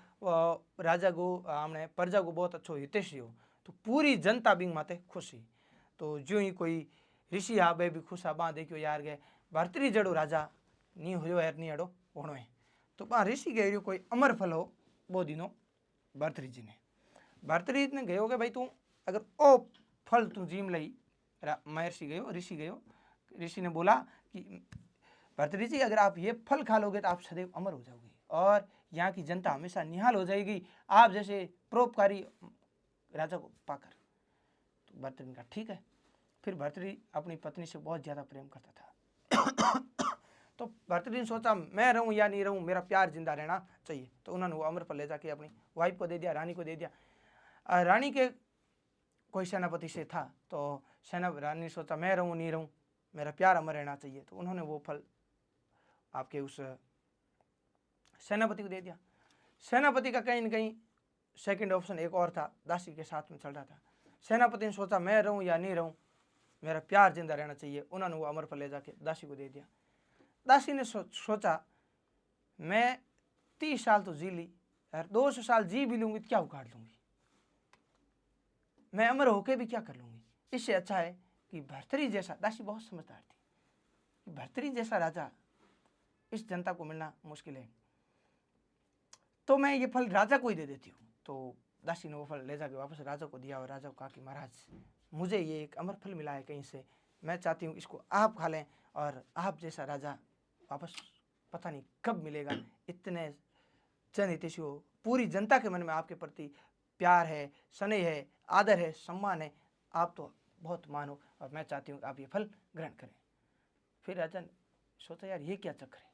Speaker 1: राजा को हमने प्रजा को बहुत अच्छो हितेशी हो। तो पूरी जनता बिंग माते खुशी। तो जो ही कोई ऋषि आ बे भी खुश आ देखियो यार गए भर्तरी जड़ो राजा नहीं हो यार नहीं अड़ो होनो है। तो बा ऋषि गए कोई अमर फल हो वो दिनों भर्तरी जी ने। भर्तरी ने गयो कि भाई तू अगर ओ फल तू जीम लई, महर्षि गयो ऋषि गयो, ऋषि ने बोला कि भर्तरी जी अगर आप ये फल खा लोगे तो आप सदैव अमर हो जाओगे और यहाँ की जनता हमेशा निहाल हो जाएगी आप जैसे परोपकारी राजा को पाकर। तो भर्तरी ने कहा ठीक है। फिर भर्तरी अपनी पत्नी से बहुत ज़्यादा प्रेम करता था। तो भर्तरी ने सोचा मैं रहूं या नहीं रहूं, मेरा प्यार जिंदा रहना चाहिए। तो उन्होंने वो अमर फल ले जाके अपनी वाइफ को दे दिया, रानी को दे दिया। रानी के कोई सेनापति से था, तो रानी ने सोचा मैं रहूं नहीं रहूं, मेरा प्यार अमर रहना चाहिए। तो उन्होंने वो फल आपके उस सेनापति को दे दिया। सेनापति का कहीं न कहीं सेकंड ऑप्शन एक और था, दासी के साथ में चल रहा था। सेनापति ने सोचा मैं रहूं या नहीं रहूं, मेरा प्यार जिंदा रहना चाहिए। उन्होंने वो अमर फल ले जाके दासी को दे दिया। दासी ने सोचा मैं 30 साल तो जी ली यार, 200 साल जी भी लूंगी तो क्या उखाड़ लूंगी, मैं अमर होके भी क्या कर लूंगी। इससे अच्छा है कि भर्तरी जैसा, दासी बहुत समझदार थी, भर्तरी जैसा राजा इस जनता को मिलना मुश्किल है, तो मैं ये फल राजा को ही दे देती हूँ। तो दासी ने वो फल ले जाके वापस राजा को दिया और राजा को कहा कि महाराज मुझे ये एक अमर फल मिला है कहीं से, मैं चाहती हूँ इसको आप खा लें और आप जैसा राजा वापस पता नहीं कब मिलेगा। इतने जनहितैषी हो, पूरी जनता के मन में आपके प्रति प्यार है, स्नेह है, आदर है, सम्मान है, आप तो बहुत मान हो और मैं चाहती हूँ आप ये फल ग्रहण करें। फिर राजा ने सोचा यार ये क्या चक्कर है।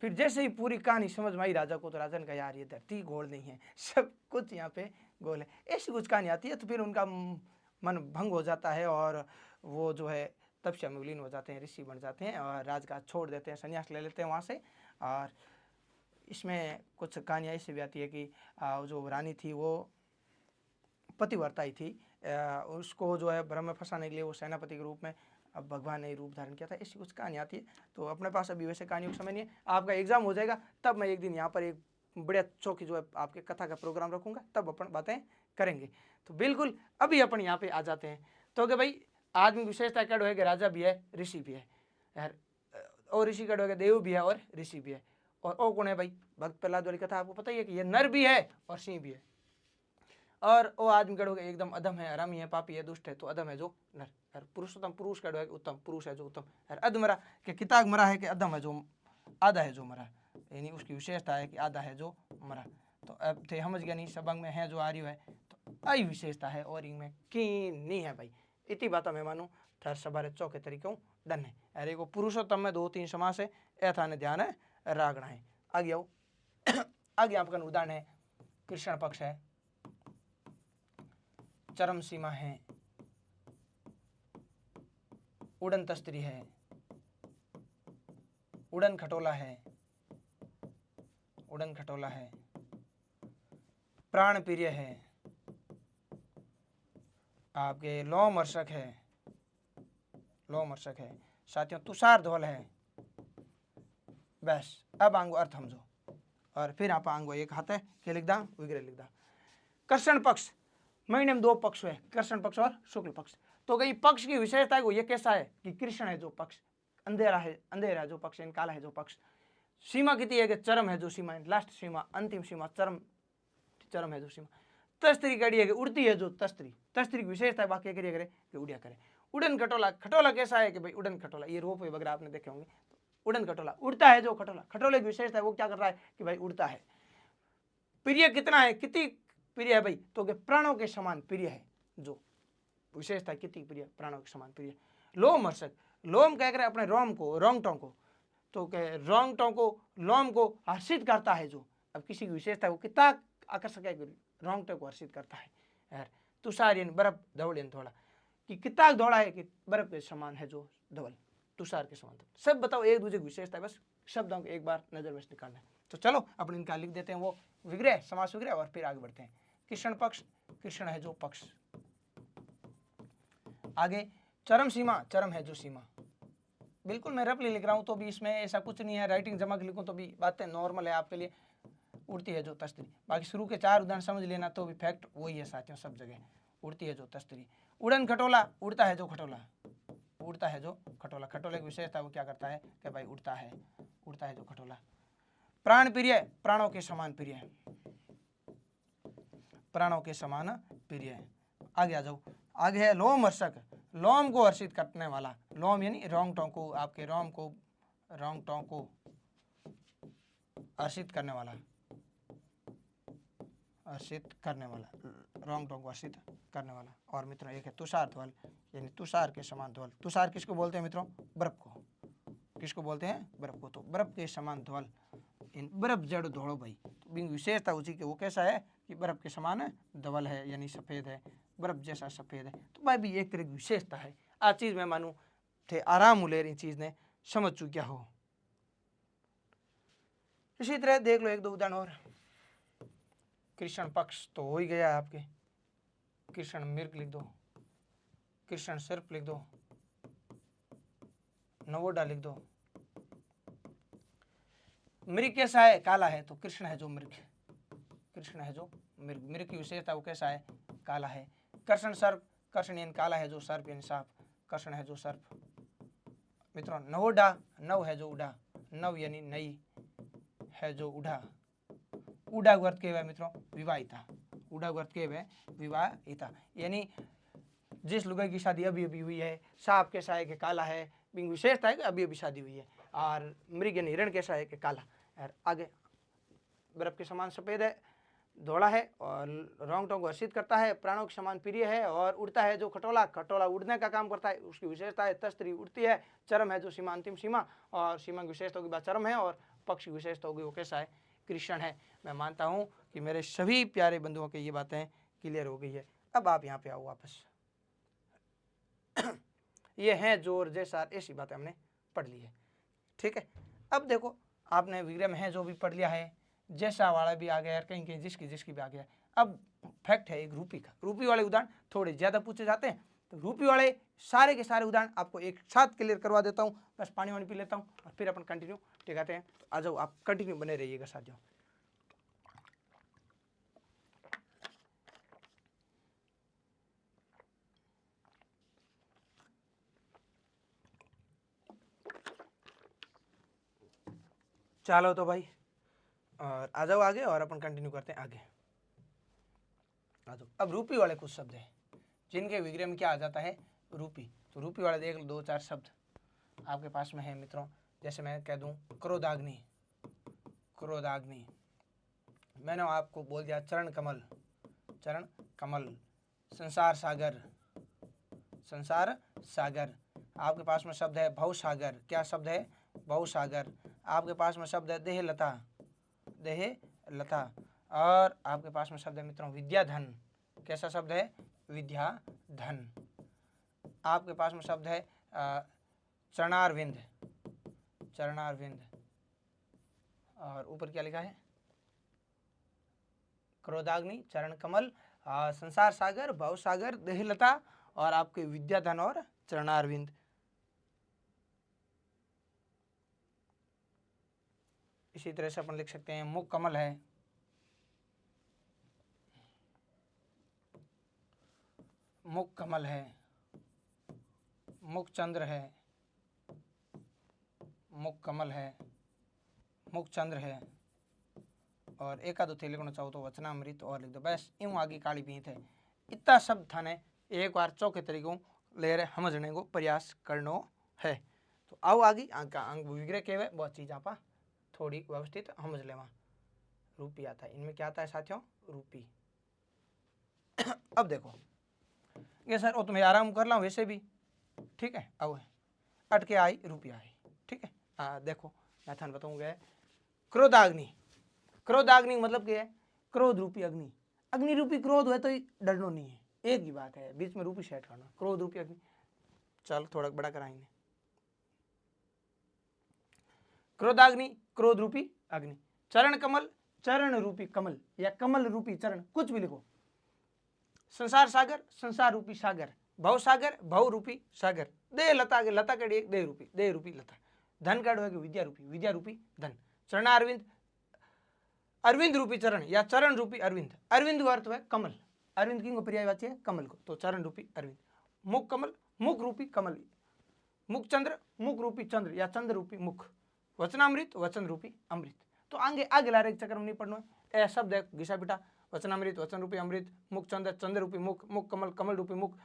Speaker 1: फिर जैसे ही पूरी कहानी समझ में आई राजा को, तो राजा ने कहा यार ये धरती गोल नहीं है, सब कुछ यहाँ पे गोल है। ऐसी कुछ कहानी आती है तो फिर उनका मन भंग हो जाता है और वो जो है तपस्या में विलीन हो जाते हैं, ऋषि बन जाते हैं और राजकाज छोड़ देते हैं, संन्यास ले लेते हैं वहाँ से। और इसमें कुछ कहानियाँ ऐसी भी आती है कि जो रानी थी वो पतिव्रता ही थी, उसको जो है भ्रम में फंसाने के लिए वो सेनापति के रूप में अब भगवान ने रूप धारण किया था। ऐसी कुछ कहानी आती है। तो अपने पास अभी वैसे कहानियों का समय नहीं है, आपका एग्जाम हो जाएगा तब मैं एक दिन यहाँ पर एक बढ़िया चौकी जो है आपके कथा का प्रोग्राम रखूंगा, तब अपन बातें करेंगे। तो बिल्कुल अभी अपन यहाँ पे आ जाते हैं। तो कि भाई आदमी विशेषता क्या है कि राजा भी है ऋषि भी है यार, और ऋषि का है देव भी है और ऋषि भी है। और ओ कौन है भाई? भक्त प्रहलाद वाली कथा आपको पता ही है कि ये नर भी है और सिंह भी है। और वो आदमी कड़ो एकदम अधम है, हरामी है, पापी है, दुष्ट है। तो अधम है जो नर, और पुरुषोत्तम पुरुष कड़ो है उत्तम, पुरुष है जो उत्तम। और अध मरा कि किताब मरा है कि अधम है जो आधा है जो मरा, यानी उसकी विशेषता है कि आधा है जो मरा। तो अब थे समझ गया नहीं, सबंग में है जो आर्य है तो आई विशेषता है और इनमें की नहीं है भाई। इतनी बात मैं मानूँ थर सबारे चौके तरीकों डन है। अरे को पुरुषोत्तम में 2-3 समास है, ऐसा ने ध्यान है रागना है। आगे आओ आगे आपका उदाहरण है कृष्ण पक्ष है, चरम सीमा है, उड़न तस्त्री है, उड़न खटोला है, उड़न खटोला है, प्राण प्रिय है, आपके लोमर्षक है, लोमर्षक है, साथियों तुषार धौल है। बस अब आंगो अर्थ समझो और फिर आप आंगो एक हाथ है क्या लिख दा विग्रह लिख दा। कृष्ण पक्ष महीने में 2 पक्ष है, कृष्ण पक्ष और शुक्ल पक्ष। तो कई पक्ष की विशेषता है वो ये कैसा है कि कृष्ण है जो पक्ष, अंधेरा है जो पक्ष, काला है जो पक्ष। सीमा कितनी है कि चरम है जो सीमा, लास्ट सीमा, अंतिम सीमा, चरम चरम है जो सीमा। तस्त्री कड़ी है कि उड़ती है जो तस्त्री, तस्त्री की विशेषता है वाक्य करिए करे कि उड़िया करे। उड़न खटोला, खटोला कैसा है कि भाई उड़न खटोला, ये रोप वगैरह आपने देखे होंगे। उड़न खटोला, उड़ता है जो खटोला, खटोले की विशेषता है वो क्या कर रहा है कि भाई उड़ता है। प्रिय कितना है, कितनी प्रिय है भाई, तो कि प्राणों के समान प्रिय है, जो विशेषता कितनी प्रिय, प्राणों के समान प्रिय। लोम हर्षक, लोम कह कर अपने रोम को, रोंगटों को, तो कह रोंगटों को, लोम को हर्षित करता है जो। अब किसी की विशेषता वो कितना आकर्षक है, रोंगटे को हर्षित करता है यार। तुषार यानी बर्फ, धवल यानी थोड़ा, कि कितना धोड़ा है कि बर्फ के समान है जो धवल, तुषार के समान। सब बताओ एक दूसरे की विशेषता है, बस शब्दों को एक बार नजर में निकालना है। तो चलो अपन इनका लिख देते हैं वो विग्रह, समास विग्रह, और फिर आगे बढ़ते हैं। कृष्ण पक्ष, कृष्ण है जो पक्ष। आगे चरम सीमा, चरम है जो सीमा। बिल्कुल मैं रफली लिख रहा हूं तो भी इसमें ऐसा कुछ नहीं है, राइटिंग जमा के लिखूं तो भी बातें नॉर्मल है आपके लिए। उड़ती है जो तस्त्री, बाकी शुरू के 4 उदाहरण समझ लेना तो भी फैक्ट वही है साथियों सब जगह। उड़ती है जो तस्त्री। उड़न खटोला, उड़ता है जो खटोला, उड़ता है जो खटोला, खटोले की विशेषता वो क्या करता है कि भाई उड़ता है, उड़ता है जो खटोला। प्राण प्रिय, प्राणों के समान प्रिय, प्राणों के समान प्रिय। आगे आ जाओ, आगे है लोम हर्षक, लोम को हर्षित करने वाला। लोम यानी रोंगटों को, आपके रोम को, रोंगटों को हर्षित करने वाला, हर्षित करने वाला, रोंगटों को हर्षित करने वाला। और मित्रों एक है तुषार ध्वल, यानी तुषार के समान ध्वल। तुषार किसको बोलते हैं मित्रों, बर्फ को, किसको बोलते हैं, बर्फ को। तो बर्फ के समान ध्वल, इन बर्फ जड़ धोड़ो भाई, तो विशेषता उसी के वो कैसा है कि बर्फ के समान धवल है, यानी सफेद है, बर्फ जैसा सफेद है। तो भाई भी एक तरह की विशेषता है। आ चीज मैं मानू थे आराम उलेर इन चीज ने समझ चुकिया हो। इसी तरह देख लो एक दो उदाहरण और। कृष्ण पक्ष तो हो ही गया है आपके, कृष्ण मृग लिख दो, कृष्ण सर्प लिख दो, नवोडा लिख दो। मृग कैसा है, काला है, तो कृष्ण है जो मृग, कृष्ण है जो मृग। मृग की विशेषता वो कैसा है, काला है। कृष्ण सर्प, कृष्ण यानी काला है जो सर्प यानी सांप, कृष्ण है जो सर्प। मित्रों नवोडा, नव है जो उड़ा, नव यानी नई है जो उड़ा। उड़ा अर्थ के मित्रों विवाहिता, उड़ा अर्थ के विवाहिता, यानी जिस लुगाई की शादी अभी अभी हुई है। सांप कैसा है कि काला है, विशेषता है कि अभी अभी शादी हुई है। और मृग यानी हिरण कैसा है कि काला। और आगे बर्फ के समान सफेद है, धोला है, और रोंगटों को हर्षित करता है, प्राणों के समान प्रिय है, और उड़ता है जो खटोला, खटोला उड़ने का काम करता है, उसकी विशेषता है। तस्त्री उड़ती है, चरम है जो सीमा, अंतिम सीमा, और सीमा की विशेषता की बात चरम है, और पक्ष की विशेषता होगी वो कैसा है, कृष्ण है। मैं मानता हूं कि मेरे सभी प्यारे बंधुओं के ये बातें क्लियर हो गई है। अब आप यहाँ पे आओ वापस। ये हैं जोर जैसा ऐसी बातें हमने पढ़ ली है, ठीक है। अब देखो आपने विग्रह में है जो भी पढ़ लिया है, जैसा वाला भी आ गया, कहीं कहीं जिसकी जिसकी भी आ गया। अब फैक्ट है एक रूपी का, रूपी वाले उदाहरण थोड़े ज्यादा पूछे जाते हैं, तो रूपी वाले सारे के सारे उदाहरण आपको एक साथ क्लियर करवा देता हूँ। बस पानी वानी पी लेता हूँ और फिर अपन कंटिन्यू टिकाते हैं। तो आ जाओ आप कंटिन्यू बने रहिएगा साथियों। चलो तो भाई और आ जाओ आगे, और अपन कंटिन्यू करते हैं आगे। आ जाओ। अब रूपी वाले कुछ शब्द हैं जिनके विग्रह में क्या आ जाता है, रूपी। तो रूपी वाले देख लो, 2-4 शब्द आपके पास में है मित्रों। जैसे मैं कह दूं क्रोधाग्नि, क्रोधाग्नि। मैंने आपको बोल दिया चरण कमल, चरण कमल। संसार सागर, संसार सागर। आपके पास में शब्द है भवसागर, क्या शब्द है, भवसागर। आपके पास में शब्द है देहलता, देहलता। और आपके पास में शब्द है मित्रों विद्याधन, कैसा शब्द है, विद्याधन। आपके पास में शब्द है चरणारविंद, चरणारविंद। और ऊपर क्या लिखा है, क्रोधाग्नि, चरण कमल, संसार सागर, भवसागर, देहलता, और आपके विद्याधन और चरणारविंद। इसी तरह से अपन लिख सकते हैं मुख कमल है, मुख कमल है, मुख चंद्र है, मुख कमल है, मुखचंद्र है, और एक आधो थे लिखना चाहो तो वचनामृत और लिख दो, बस यूं आगे काली भीत है। इतना शब्द थाने एक बार चौके तरीकों ले रहे समझने को प्रयास करनो है। तो आओ आगे अंग विग्रह केवे बहुत चीज आप थोड़ी व्यवस्थित समझ लेवा। रूपी आता है, इनमें क्या आता है साथियों, रूपी। अब देखो ये सर वो तुम्हें आराम कर ला वैसे भी, ठीक है। अब अटके आई रुपया आई, ठीक है। देखो मैं थान बताऊंगा, क्रोधाग्नि। क्रोधाग्नि मतलब क्या है, क्रोध रूपी अग्नि। अग्नि रूपी क्रोध है तो डरनो नहीं है, एक ही बात है, बीच में रूपी सेट करना, क्रोध रूपी अग्नि। चल थोड़ा बड़ा कराएंगे, क्रोधाग्नि क्रोध रूपी अग्नि। चरण कमल चरण रूपी कमल या कमल रूपी चरण, कुछ भी लिखो। संसार सागर संसार रूपी सागर, भव सागर भव रूपी सागर। दे लता के लता कड़ी दे रूपी लता। धन काढ़ो है विद्या रूपी धन। चरणारविंद अरविंद रूपी चरण या चरण रूपी अरविंद। अरविंद का अर्थ है कमल, अरविंद की पर्यायवाची है कमल को, तो चरण रूपी अरविंद। मुख कमल मुख रूपी कमल। मुख चंद्र मुख रूपी चंद्र या चंद्र रूपी मुख। वचनामृत वचन रूपी अमृत। तो आगे आगे ला रहे चक्र में नहीं पढ़ना है, ए शब्द है घिसा पिटा। वचनामृत वचन रूपी अमृत, मुख चंद्र चंद्र रूपी मुख, मुख कमल कमल रूपी मुख,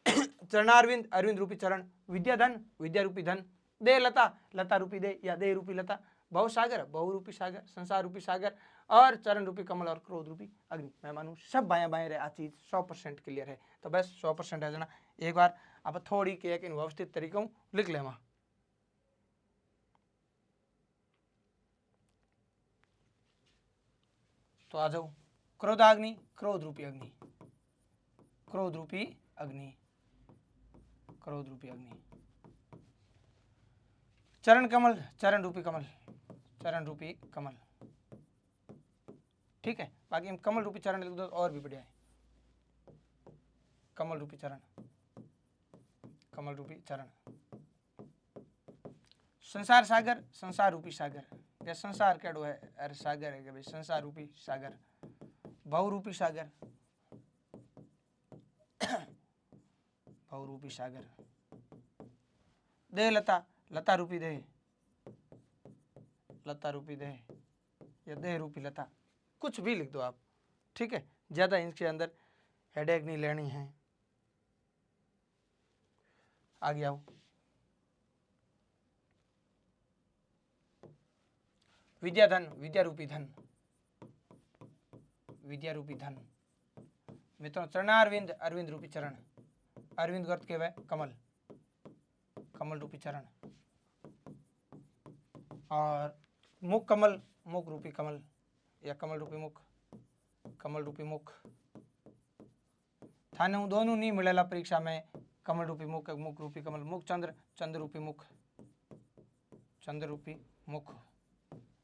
Speaker 1: चरणारविंद अरविंद रूपी चरण, विद्या धन विद्या रूपी धन, दे लता लता रूपी दे या दे रूपी लता, भव सागर बहु रूपी सागर संसार रूपी सागर, और चरण रूपी कमल और क्रोध रूपी अग्नि। मैं मानू सब बाया बाएं रहे, आ चीज 100% क्लियर है। तो बस 100% है जना, एक बार आप थोड़ी के एक व्यवस्थित तरीकों लिख लेवा। तो आ जाओ, क्रोधाग्नि क्रोध रूपी अग्नि, क्रोध रूपी अग्नि, क्रोध रूपी अग्नि। चरण कमल चरण रूपी कमल, चरण रूपी कमल, ठीक है। बाकी हम कमल रूपी चरण लिख दो और भी बढ़िया है। कमल रूपी चरण, कमल रूपी चरण। संसार सागर संसार रूपी सागर, या संसार केड़ो है अरे सागर है कि भाई संसार रूपी सागर। भव रूपी सागर भव रूपी सागर। दे लता लता रूपी दे, लता रूपी दे या दे रूपी लता, कुछ भी लिख दो आप, ठीक है। ज्यादा इसके अंदर हेडेक नहीं लेनी है। आगे आओ, विद्याधन विद्या रूपी धन, विद्या रूपी धन। मित्रों चरणारविंद अरविंद रूपी चरण, अरविंद का अर्थ क्या है कमल, कमल रूपी चरण। और मुख कमल मुख रूपी कमल या कमल रूपी मुख, कमल रूपी मुख। थाने दोनों नहीं मिलेला परीक्षा में, कमल रूपी मुख मुख रूपी कमल। मुख चंद्र चंद्र रूपी मुख, चंद्र रूपी मुख।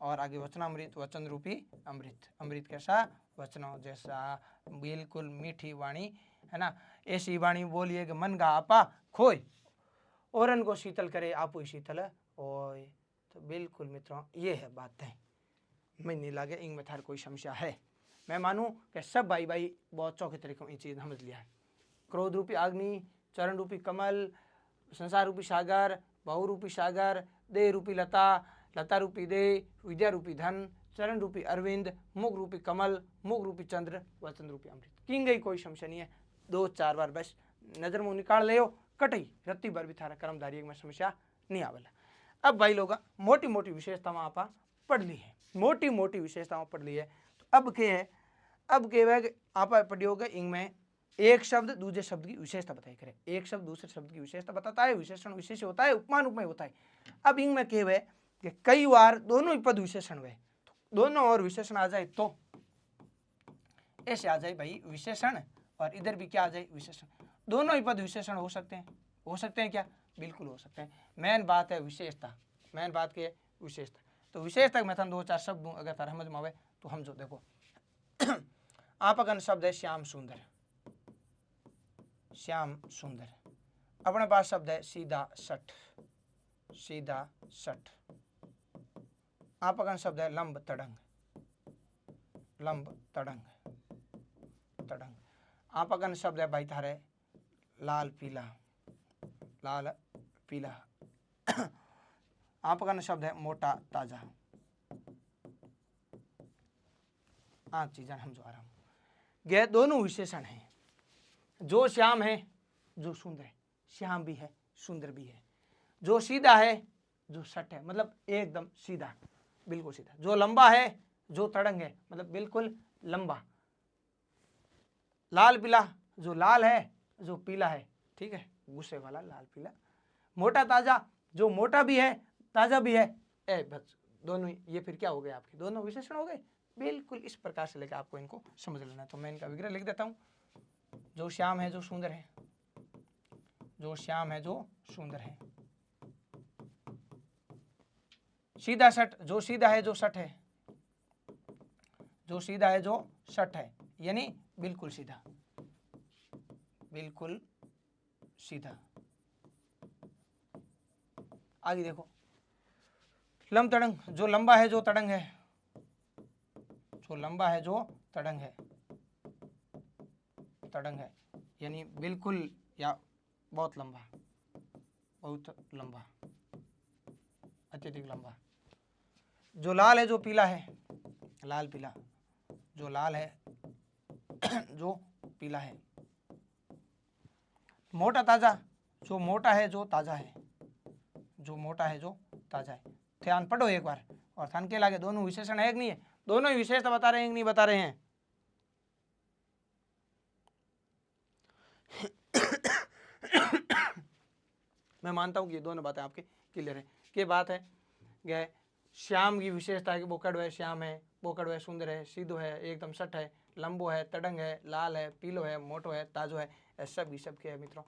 Speaker 1: और आगे वचनामृत वचन रूपी अमृत। अमृत कैसा, वचनों जैसा, बिल्कुल मीठी वाणी है ना, ऐसी वाणी बोलिए कि मन का आपा खोए, औरन को शीतल करे आपो ही शीतल ओए। तो बिल्कुल मित्रों ये है बातें, मैं नहीं लागे इनमें थार कोई समस्या है। मैं मानूं कि सब भाई भाई बहुत चौके तरीकों ये चीज समझ लिया है। क्रोध रूपी अग्नि, चरण रूपी कमल, संसार रूपी सागर, बहु रूपी सागर, दे रूपी लता, लता रूपी दे, विद्या रूपी धन, चरण रूपी अरविंद, मुख रूपी कमल, मुख रूपी चंद्र, वचन रूपी अमृत। किंग गई कोई समस्या नहीं है, 2-4 बार बस नजर मुंह निकाल ले कटई रत्ती बार भी थारा कर्मधारी में समस्या नहीं आवेला। अब भाई लोग मोटी मोटी विशेषताओं आप पढ़ ली है, मोटी मोटी विशेषताओं पढ़ ली है। तो अब क्या है, अब क्या है आप पढ़ियोगे इनमें एक शब्द दूसरे शब्द की विशेषता बताई करे, एक शब्द दूसरे शब्द की विशेषता बताता है, विशेषण विशेष होता है, उपमान उपमेय होता है। अब इनमें क्या है कि कई बार दोनों ही पद विशेषण हुए, तो दोनों और विशेषण आ जाए तो ऐसे आ जाए भाई विशेषण, और इधर भी क्या आ जाए विशेषण। दोनों ही पद विशेषण हो सकते हैं, हो सकते हैं क्या, बिल्कुल हो सकते हैं। मेन बात है विशेषता, मेन बात क्या है विशेषता। तो विशेषता मैं था 2-4 शब्द दूं, अगर तारा समझ में आवे तो हम जो देखो आपका शब्द है श्याम सुंदर, श्याम सुंदर। अपने पास शब्द है सीधा सठ, सीधा सठ। आपका शब्द है लंब तड़ंग, लंब तड़ंग, तड़ंग। आपका शब्द है भाई थारे लाल पीला, लाल पीला। आपका शब्द है मोटा ताजा, आ चीज़ा समझो आराम। ये दोनों विशेषण हैं, जो श्याम है जो सुंदर है, श्याम भी है सुंदर भी है, जो सीधा है जो सट है मतलब एकदम सीधा बिल्कुल सीधा, जो लंबा है जो तड़ंग है मतलब बिल्कुल लंबा, लाल पीला जो लाल है जो पीला है, ठीक है, गुस्से वाला लाल पीला, मोटा ताजा जो मोटा भी है ताजा भी है, बस दोनों ये फिर क्या हो गए आपके दोनों विशेषण हो गए। बिल्कुल इस प्रकार से लेकर आपको इनको समझ लेना है। तो मैं इनका विग्रह लिख देता हूं, जो श्याम है जो सुंदर है, जो श्याम है जो सुंदर है, सीधा सट जो सीधा है जो सट है, जो सीधा है जो सट है यानी बिल्कुल सीधा, बिल्कुल सीधा। आगे देखो, लंब तड़ंग जो लंबा है जो तड़ंग है, जो लंबा है जो तड़ंग है, तड़ंग है यानी बिल्कुल या बहुत लंबा, बहुत लंबा, अत्यधिक लंबा। जो लाल है जो पीला है, लाल पीला, जो लाल है जो पीला है। मोटा ताजा जो मोटा है जो ताजा है, जो मोटा है जो ताजा है। ध्यान पढ़ो एक बार और थान के लागे दोनों विशेषण है कि नहीं है, दोनों ही विशेषता बता रहे हैं कि नहीं बता रहे हैं। मैं मानता हूं कि ये दोनों बातें आपके क्लियर है। क्या बात है गए श्याम की विशेषता है कि वो कड़वा है श्याम है, वो कड़वा है सुंदर है, सीधो है एकदम सट है, लंबो है तड़ंग है, लाल है पीलो है, मोटो है ताजो है, सब के है मित्रों,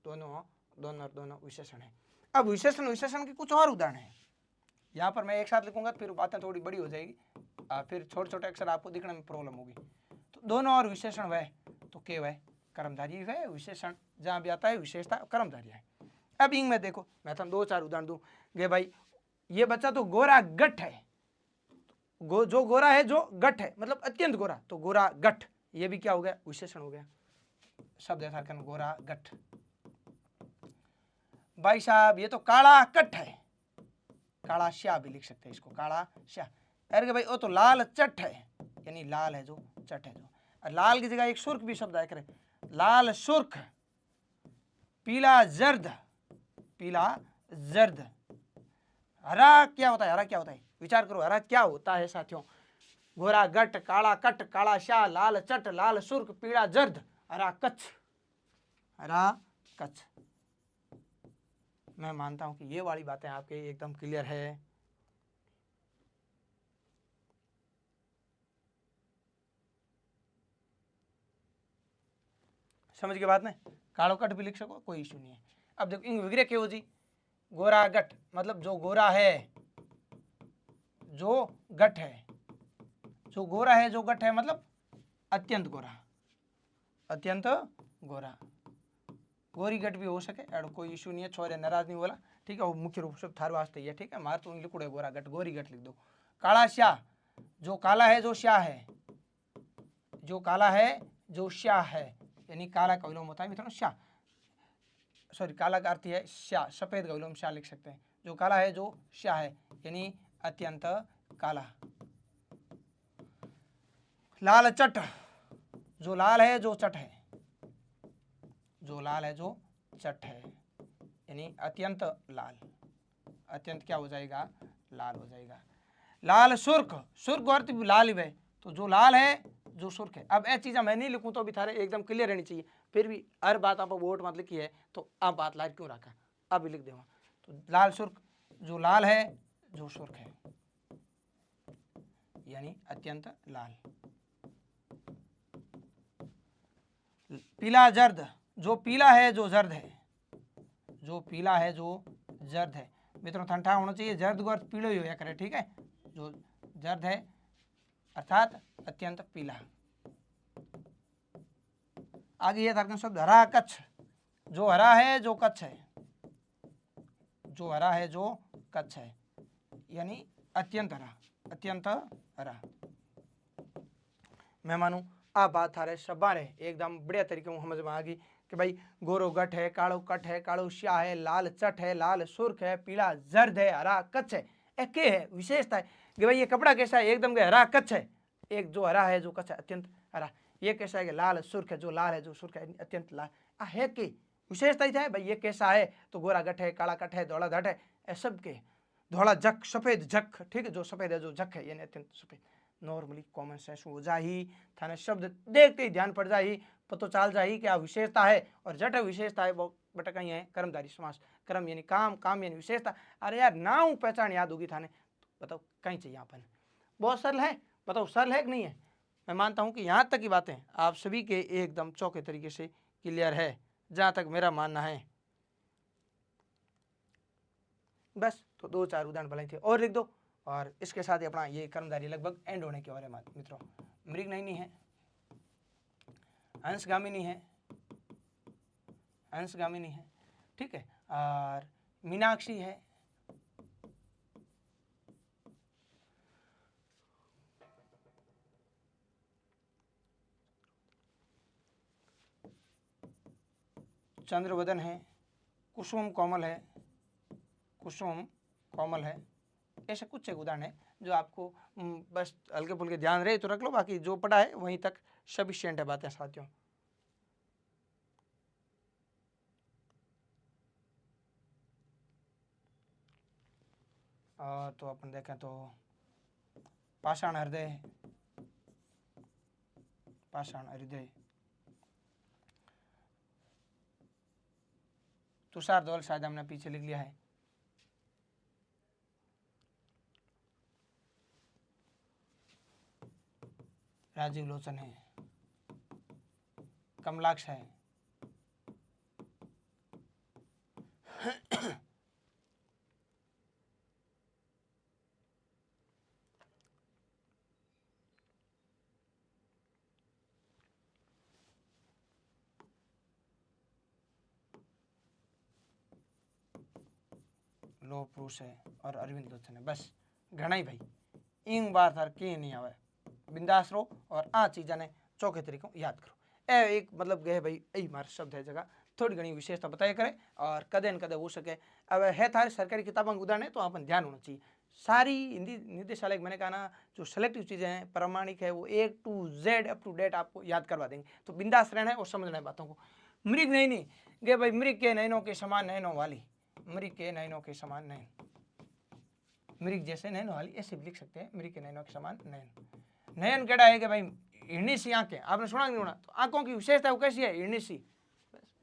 Speaker 1: दोनों दोनों दोनों विशेषण है। अब विशेषण विशेषण के कुछ और उदाहरण है, यहाँ पर मैं एक साथ लिखूंगा फिर बातें थोड़ी बड़ी हो जाएगी, फिर छोटे छोटे अक्षर आपको दिखने में प्रॉब्लम होगी। तो दोनों और विशेषण वह तो के वह कर्मधारी वह विशेषण जहाँ भी आता है विशेषता कर्मधारी है। अब इंग में देखो मैं तो दो चार उदाहरण दूं गे भाई, ये बच्चा तो गोरा गठ है, जो गोरा है जो गठ है मतलब अत्यंत गोरा, तो गोरा गठ ये भी क्या हो गया विशेषण हो गया, शब्द ऐसा कर गोरा गठ। भाई साहब ये तो काला कट है, काला श्या भी लिख सकते हैं इसको, काला श्या। अरे भाई वो तो लाल चट है यानी लाल है जो चट है जो, लाल की जगह एक सुर्ख भी शब्द आया करे, लाल सुर्ख, पीला जर्द, पीला जर्द। हरा क्या होता है, हरा क्या होता है विचार करो, हरा क्या होता है साथियों, गोरा गट, काला कट, काला शाह, लाल चट, लाल सुर्ख, पीला जर्द, हरा कच्छ, हरा कच्छ। मैं मानता हूं कि ये वाली बातें आपके एकदम क्लियर है। समझ के बात में, कालो कट भी लिख सको कोई इशू नहीं है। अब देखो इंग विग्रह क्या हो जी, गोरा गट मतलब जो गोरा है जो गठ है, जो गोरा है जो गठ है मतलब अत्यंत गोरा, अत्यंत गोरा, गोरी गट भी हो सके एडो कोई इशू नहीं है, छोरे नाराज नहीं बोला, ठीक है, वो मुख्य रूप से थार वास्ते ही है, ठीक है, मार तो लिखो गोरा गट गोरी गट लिख दो। काला श्याह जो काला है जो श्याह है, जो काला है जो श्याह है यानी काला का विलोम होता है मित्रों श्याह, सॉरी काला का अर्थ है श्याह, सफेद का विलोम श्याह लिख सकते हैं, जो काला है जो श्याह है यानी अत्यंत काला। लाल चट जो लाल है जो चट है, जो लाल है जो चट है यानी अत्यंत लाल, अत्यंत क्या हो जाएगा लाल हो जाएगा। लाल सुर्ख, सुर्ख अर्थ भी लाल ही है, तो जो लाल है जो सुर्ख है। अब ऐसी चीज़ मैं नहीं लिखूं तो भी थारे एकदम क्लियर रहनी चाहिए, फिर भी हर बात आप वोट मत लिखी है तो आप बात लाइव क्यों रखा, अब भी लिख देगा। तो लाल सुर्ख जो लाल है जो सुर्ख है यानी अत्यंत लाल। पीला जर्द जो पीला है जो जर्द है, जो पीला है जो जर्द है मित्रों ठंडा होना चाहिए, जर्द को अर्थ पीलो ही होया करे, ठीक है, जो जर्द है अर्थात अत्यंत पीला। आगे ये था शब्द हरा कच्छ, जो हरा है जो कच्छ है, जो हरा है जो कच्छ है यानी अत्यंत हरा, अत्यंत हरा। मैं मानू आ बात थारे सबारे एकदम बढ़िया तरीके में समझ में आ गई कि भाई गोरो गठ है, कालो कट है, कालो श्याह है, लाल चट है, लाल सुर्ख है, पीला जर्द है, हरा कच्छ है, के है विशेषता है कि भाई ये कपड़ा कैसा है एकदम हरा कच्छ है, एक जो हरा है जो कच्चा अत्यंत हरा, ये कैसा है कि लाल सुर्ख है जो लाल है जो सुर्ख है अत्यंत लाल। आ है कि विशेषता ही है भाई, ये कैसा है तो गोरा गठ है, काला कठ है, धोला धट है, ए सब के धोला जख सफेद जख, ठीक है, जो सफेद है जो जख है यानी अत्यंत सफेद। नॉर्मली कॉमन सेंस हो जाही, थाने शब्द देखते ही ध्यान पड़ जाही, पतो चाल जाही क्या विशेषता है। और जट विशेषता है वो बटा कहीं है कर्मधारी समास, कर्म यानी काम, काम यानी विशेषता। अरे यार नाम पहचान याद होगी थाने, बताओ कहीं चाहिए अपन, बहुत सरल है, बताओ सरल है कि नहीं है। मैं मानता हूं कि यहाँ तक की बातें आप सभी के एकदम चौके तरीके से क्लियर है, जहां तक मेरा मानना है। बस तो दो चार उदाहरण भले थे और लिख दो, और इसके साथ ही अपना ये कर्मधारी लगभग एंड होने के वाले मित्रों। मृग नहीं है, अंशगामिनी है, अंशगामिनी है, ठीक है, और मीनाक्षी है, चंद्रवदन है, कुसुम कोमल है, कुसुम कोमल है। ऐसे कुछ एक उदाहरण है जो आपको बस हल्के फुल्के ध्यान रहे तो रख लो, बाकी जो पढ़ा है वहीं तक सफिशिएंट है बातें साथियों। और तो अपन देखें तो पाषाण हृदय, पाषाण हृदय, तुषार धवल शायद हमने पीछे लिख लिया है, राजीव लोचन है, कमलाक्ष है, लो पुरुष है, और अरविंद लोचन है। बस घना ही भाई, इंग बार थार के नहीं आवे, बिंदास रहो और आ चीज़ा ने चौके तरीकों याद करो। ए एक मतलब गए भाई यही मार शब्द है जगह थोड़ी घनी विशेषता बताया करे, और कदे न कदे हो सके अब है थारे सरकारी किताबों का उदाहरण है तो अपन ध्यान होना चाहिए। सारी हिंदी निदेशालय मैंने कहा ना जो सेलेक्टिव चीज़ें हैं प्रामाणिक है, वो A to Z up to date आपको याद करवा देंगे, तो बिंदास रहना है और समझना है बातों को। मृग नहीं गे भाई, मृग के नयनों के समान नयनों वाली, मृग के नयनों के समान नयन, मृग जैसे नयन वाली ऐसे भी लिख सकते हैं, मृग के नयनों के समान नयन। नयन केड़ा है कि भाई हिरणी सी आंखें, आपने सुना नहीं सुना, तो आंखों की विशेषता वो कैसी है, हिरणी सी।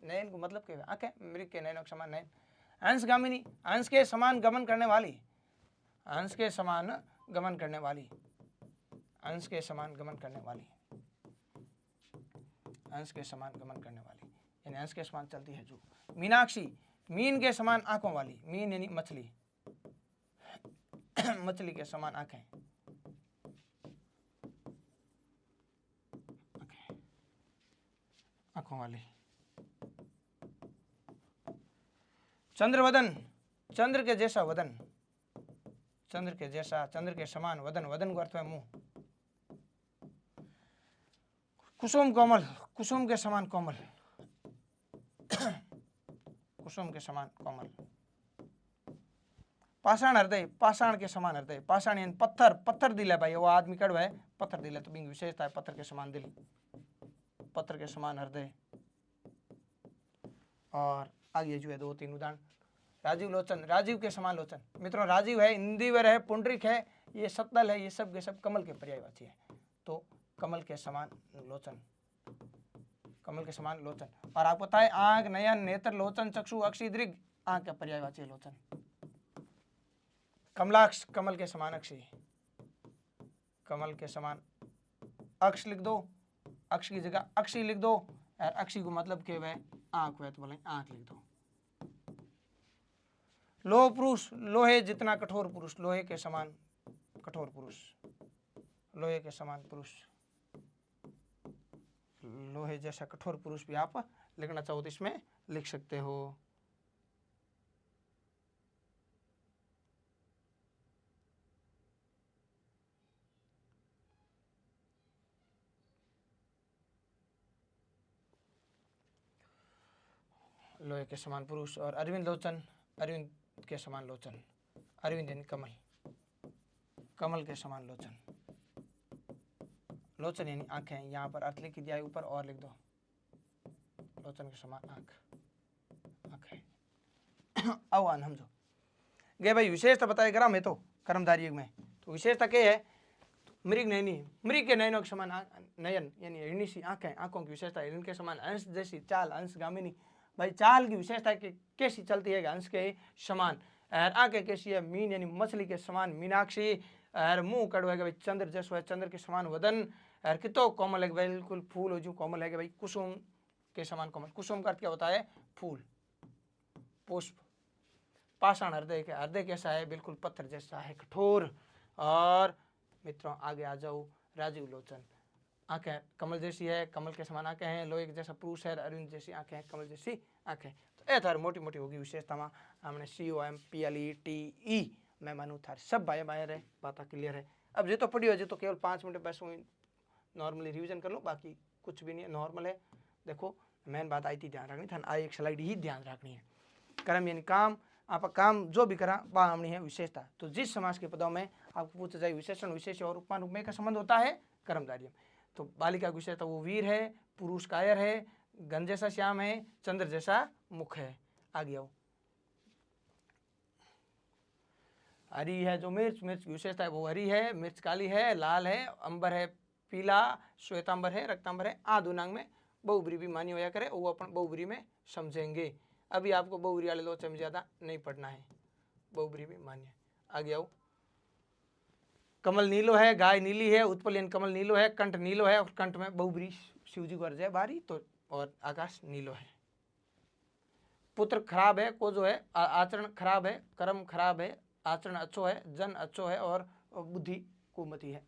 Speaker 1: नयन को मतलब क्या है, आंखें, मृग के नयनों के समान नयन। अंशगामिनी, अंश के समान गमन करने वाली, अंश के समान गमन करने वाली, अंश के समान गमन करने वाली, अंश के समान गमन करने वाली यानी अंश के समान चलती है जो। मीनाक्षी, मीन के समान आंखों वाली, मीन यानी मछली, मछली के समान आंखें, आंखों वाली। चंद्रवदन, चंद्र के जैसा वदन, चंद्र के जैसा, चंद्र के समान वदन, वदन का अर्थ है मुंह। कुसुम कोमल, कुसुम के समान कोमल, कुसुम के समान कोमल। पाषाण हृदय, पाषाण के समान हृदय, पाषाण यानी पत्थर, पत्थर दिल है भाई, वो आदमी कड़वा है पत्थर दिल है, तो बिंग विशेषता है पत्थर के समान दिल, पत्थर के समान हृदय। और आगे जो है दो तीन उदाहरण, राजीव लोचन, राजीव के समान लोचन। मित्रों राजीव है, इंदिवर है, पुंडरिक है, ये सतल है, ये सब के सब कमल के पर्यायवाची है, तो कमल के समान लोचन, कमल के समान लोचन। और आपको पता है आंख, नयन, नेत्र, लोचन, चक्षु, अक्षि, दृग, आंख का पर्यायवाची है लोचन। कमलाक्ष, कमल के समान अक्षि, कमल के समान अक्ष लिख दो, अक्ष की जगह अक्षि लिख दो, और अक्षि को मतलब के वह आंख है तो बोले आंख लिख दो। लोह पुरुष, लोहे जितना कठोर पुरुष, लोहे के समान कठोर पुरुष, लोहे के समान पुरुष, लोहे जैसा कठोर पुरुष भी आप लिखना चाहो तो इसमें लिख सकते हो। लोहे के समान पुरुष। और अरविंद लोचन, अरविंद के समान लोचन, अरविंद यानी कमल, कमल के समान लोचन। लोचन यानी आंखें, यहाँ पर अर्थ लिख दिया है ऊपर और लिख दो, लोचन के समान आंख, आंखें। अवान समझो गए भाई। विशेषता बताए ग्राम है तो कर्मधारी युग में, तो विशेषता क्या है? मृग नयनी, मृग के नयनों के समान नयन यानी हिरणी सी आंखें, आंखों की विशेषता हिरण के समान, अंश जैसी चाल, अंश गामिनी, भाई चाल की विशेषता कैसी चलती है? अंश के समान। आंखें कैसी है? मीन यानी मछली के समान मीनाक्षी। मुंह कड़वा है भाई चंद्र जैसा है, चंद्र के समान वदन। कितो कोमल है भाई, बिल्कुल फूल हो जो कोमल है भाई, कुसुम के समान कोमल। कुसुम का अर्थ क्या होता है? फूल, पुष्प। पाषाण हृदय के, हृदय कैसा है? बिल्कुल पत्थर जैसा है, कठोर। और मित्रों आगे आ जाओ, राजीव लोचन, आंखें कमल जैसी है, कमल के समान आंखें हैं, लोहे जैसा पुरुष है, अरविंद जैसी आंखें हैं, कमल जैसी आंखें। तो ये थार मोटी मोटी होगी विशेषता में, हमने COM PLETE मैं मानू थार सब भाई बाहर है, बात क्लियर है। अब जो तो पढ़ी हो, जो तो केवल 5 मिनट बस नॉर्मली रिविजन कर लो, बाकी कुछ भी नहीं है, नॉर्मल है। देखो मेन बात आई थी ध्यान रखनी था, आई एक स्लाइड ही ध्यान रखनी है। कर्म यानी काम, आप काम जो भी करा बामणी है विशेषता। तो जिस समास के पदों में आपको पूछा जाए विशेषण, विशेष और उपमान उपमेय का संबंध होता है कर्मधारय, तो बालिका की विशेषता वो वीर है, पुरुष कायर है, गन जैसा श्याम है, चंद्र जैसा मुख है। आगे आओ, हरी है जो मिर्च, मिर्च की विशेषता है वो हरी है, मिर्च काली है, लाल है, अंबर है पीला, श्वेतांबर है, रक्तांबर है। आधुनांग में बहुब्री भी मानी होया करे, वो अपन बहुब्री में समझेंगे। अभी आपको बहुब्री वाले लोच में ज्यादा नहीं पढ़ना है, बहुब्री भी मान्य। आगे आओ, कमल नीलो है, गाय नीली है, उत्पल कमल नीलो है, कंठ नीलो है, और कंठ में बहुब्री शिव जी को अर्ज है बारी, तो और आकाश नीलो है। पुत्र खराब है, को जो है आचरण खराब है, कर्म खराब है, आचरण अच्छो है, जन अच्छो है, और बुद्धि कुमति है।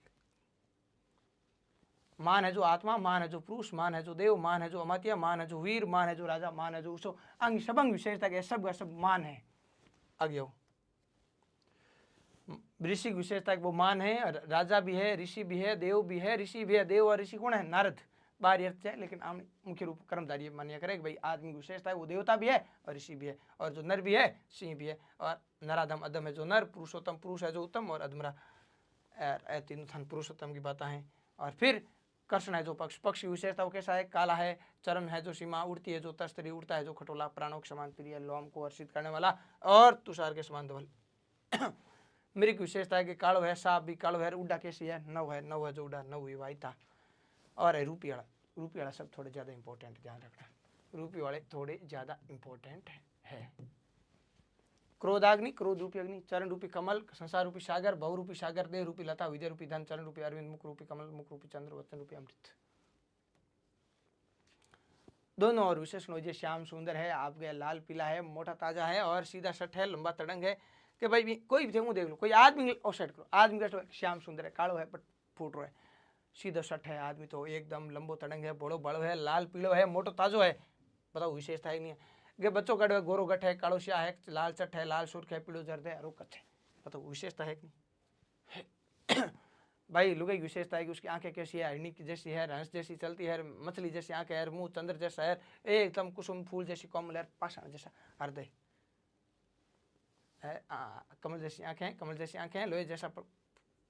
Speaker 1: मान है जो आत्मा, मान है जो पुरुष, मान है जो देव, मान है जो अमात्य, मान है जो वीर, मान है जो राजा, मान है जो उसो अंग सबंग विशेषता के सब का सब मान है। आगे आओ, ऋषि की विशेषता वो मान है, राजा भी है, ऋषि भी है, देव भी है, ऋषि भी है। देव और ऋषि कौन है? नारद। बाहरी अर्थ है, लेकिन आम मुख्य रूप कर्मधारी मान्य करे कि भाई आदमी की विशेषता है वो देवता भी है और ऋषि भी है, और जो नर भी है सिंह भी है, और नराधम अधम है जो नर, पुरुषोत्तम पुरुष है जो उत्तम, और अधमरा तीनों स्थान पुरुषोत्तम की बातें हैं। और फिर कृष्ण है जो पक्ष, पक्ष की विशेषता वो कैसा है? काला है, चरण है जो सीमा, उड़ती है जो तस्तरी, उड़ता है जो खटोला, प्राणों के समान प्रिय, लोम को हर्षित करने वाला, और तुषार के समान धवल। मृग विशेषता है कि कालो है, सांप भी कालो है, उड़ा कैसी है? नव है, नव है जो उड़ा, नव वायता। और है रूपी वाला, रूपी वाला सब थोड़े ज्यादा इंपॉर्टेंट, ध्यान रखना, रूपी वाले थोड़े ज्यादा इंपॉर्टेंट है। क्रोधाग्नि, क्रोध रूपी अग्नि, चरण रूपी कमल, संसार रूपी सागर, बहुरूपी सागर, देह रूपी लता, विजय रूपी धन, चरण रूपी अरविंद, मुख रूपी कमल, मुख रूपी चंद्र, वचन रूपी अमृत। दोनों और विशेषण हो, श्याम सुंदर है, आप गया लाल पीला है, मोटा ताजा है, और सीधा सट है, लंबा तड़ंग है। कि भाई कोई भी देख लो, कोई आदमी और सेट करो, आदमी का श्याम सुंदर है, कालो है बट फूट रहा है, सीधा सट है आदमी तो एकदम लंबो तड़ंग है, बड़ो बड़ो है, लाल पीलो है, मोटो ताजो है। बताओ विशेषता ही नहीं है। कि बच्चों का गोरो गठ है, कालो श्या है, लाल चट है, लाल सुर्ख है, पीलो जर्द है, अरो कच्छ है। बताओ विशेषता है कि नहीं? भाई लुगाई की विशेषता है कि उसकी आंखें कैसी है? हिरणी की जैसी है, हंस जैसी चलती है, मछली जैसी आंखें है, मुंह चंद्र जैसा है, एकदम कुसुम फूल जैसी कोमल है, पाषाण जैसा हृदय है, कमल जैसी आंखें हैं, कमल जैसी आंखें हैं, लोहे जैसा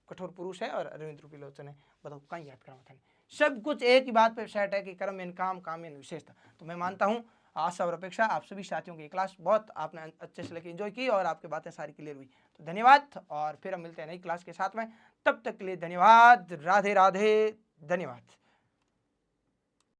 Speaker 1: कठोर पुरुष है, और अरविंद रूपी लोचन है। बताओ कहीं याद करा था? सब कुछ एक ही बात पे सेट है कि कर्म इन काम, काम इन विशेषता। तो मैं मानता हूँ आशा और अपेक्षा आप सभी साथियों की क्लास बहुत आपने अच्छे से लेके एंजॉय की, और आपकी बातें सारी क्लियर हुई। तो धन्यवाद, और फिर हम मिलते हैं नई क्लास के साथ में। तब तक के लिए धन्यवाद, राधे राधे, धन्यवाद।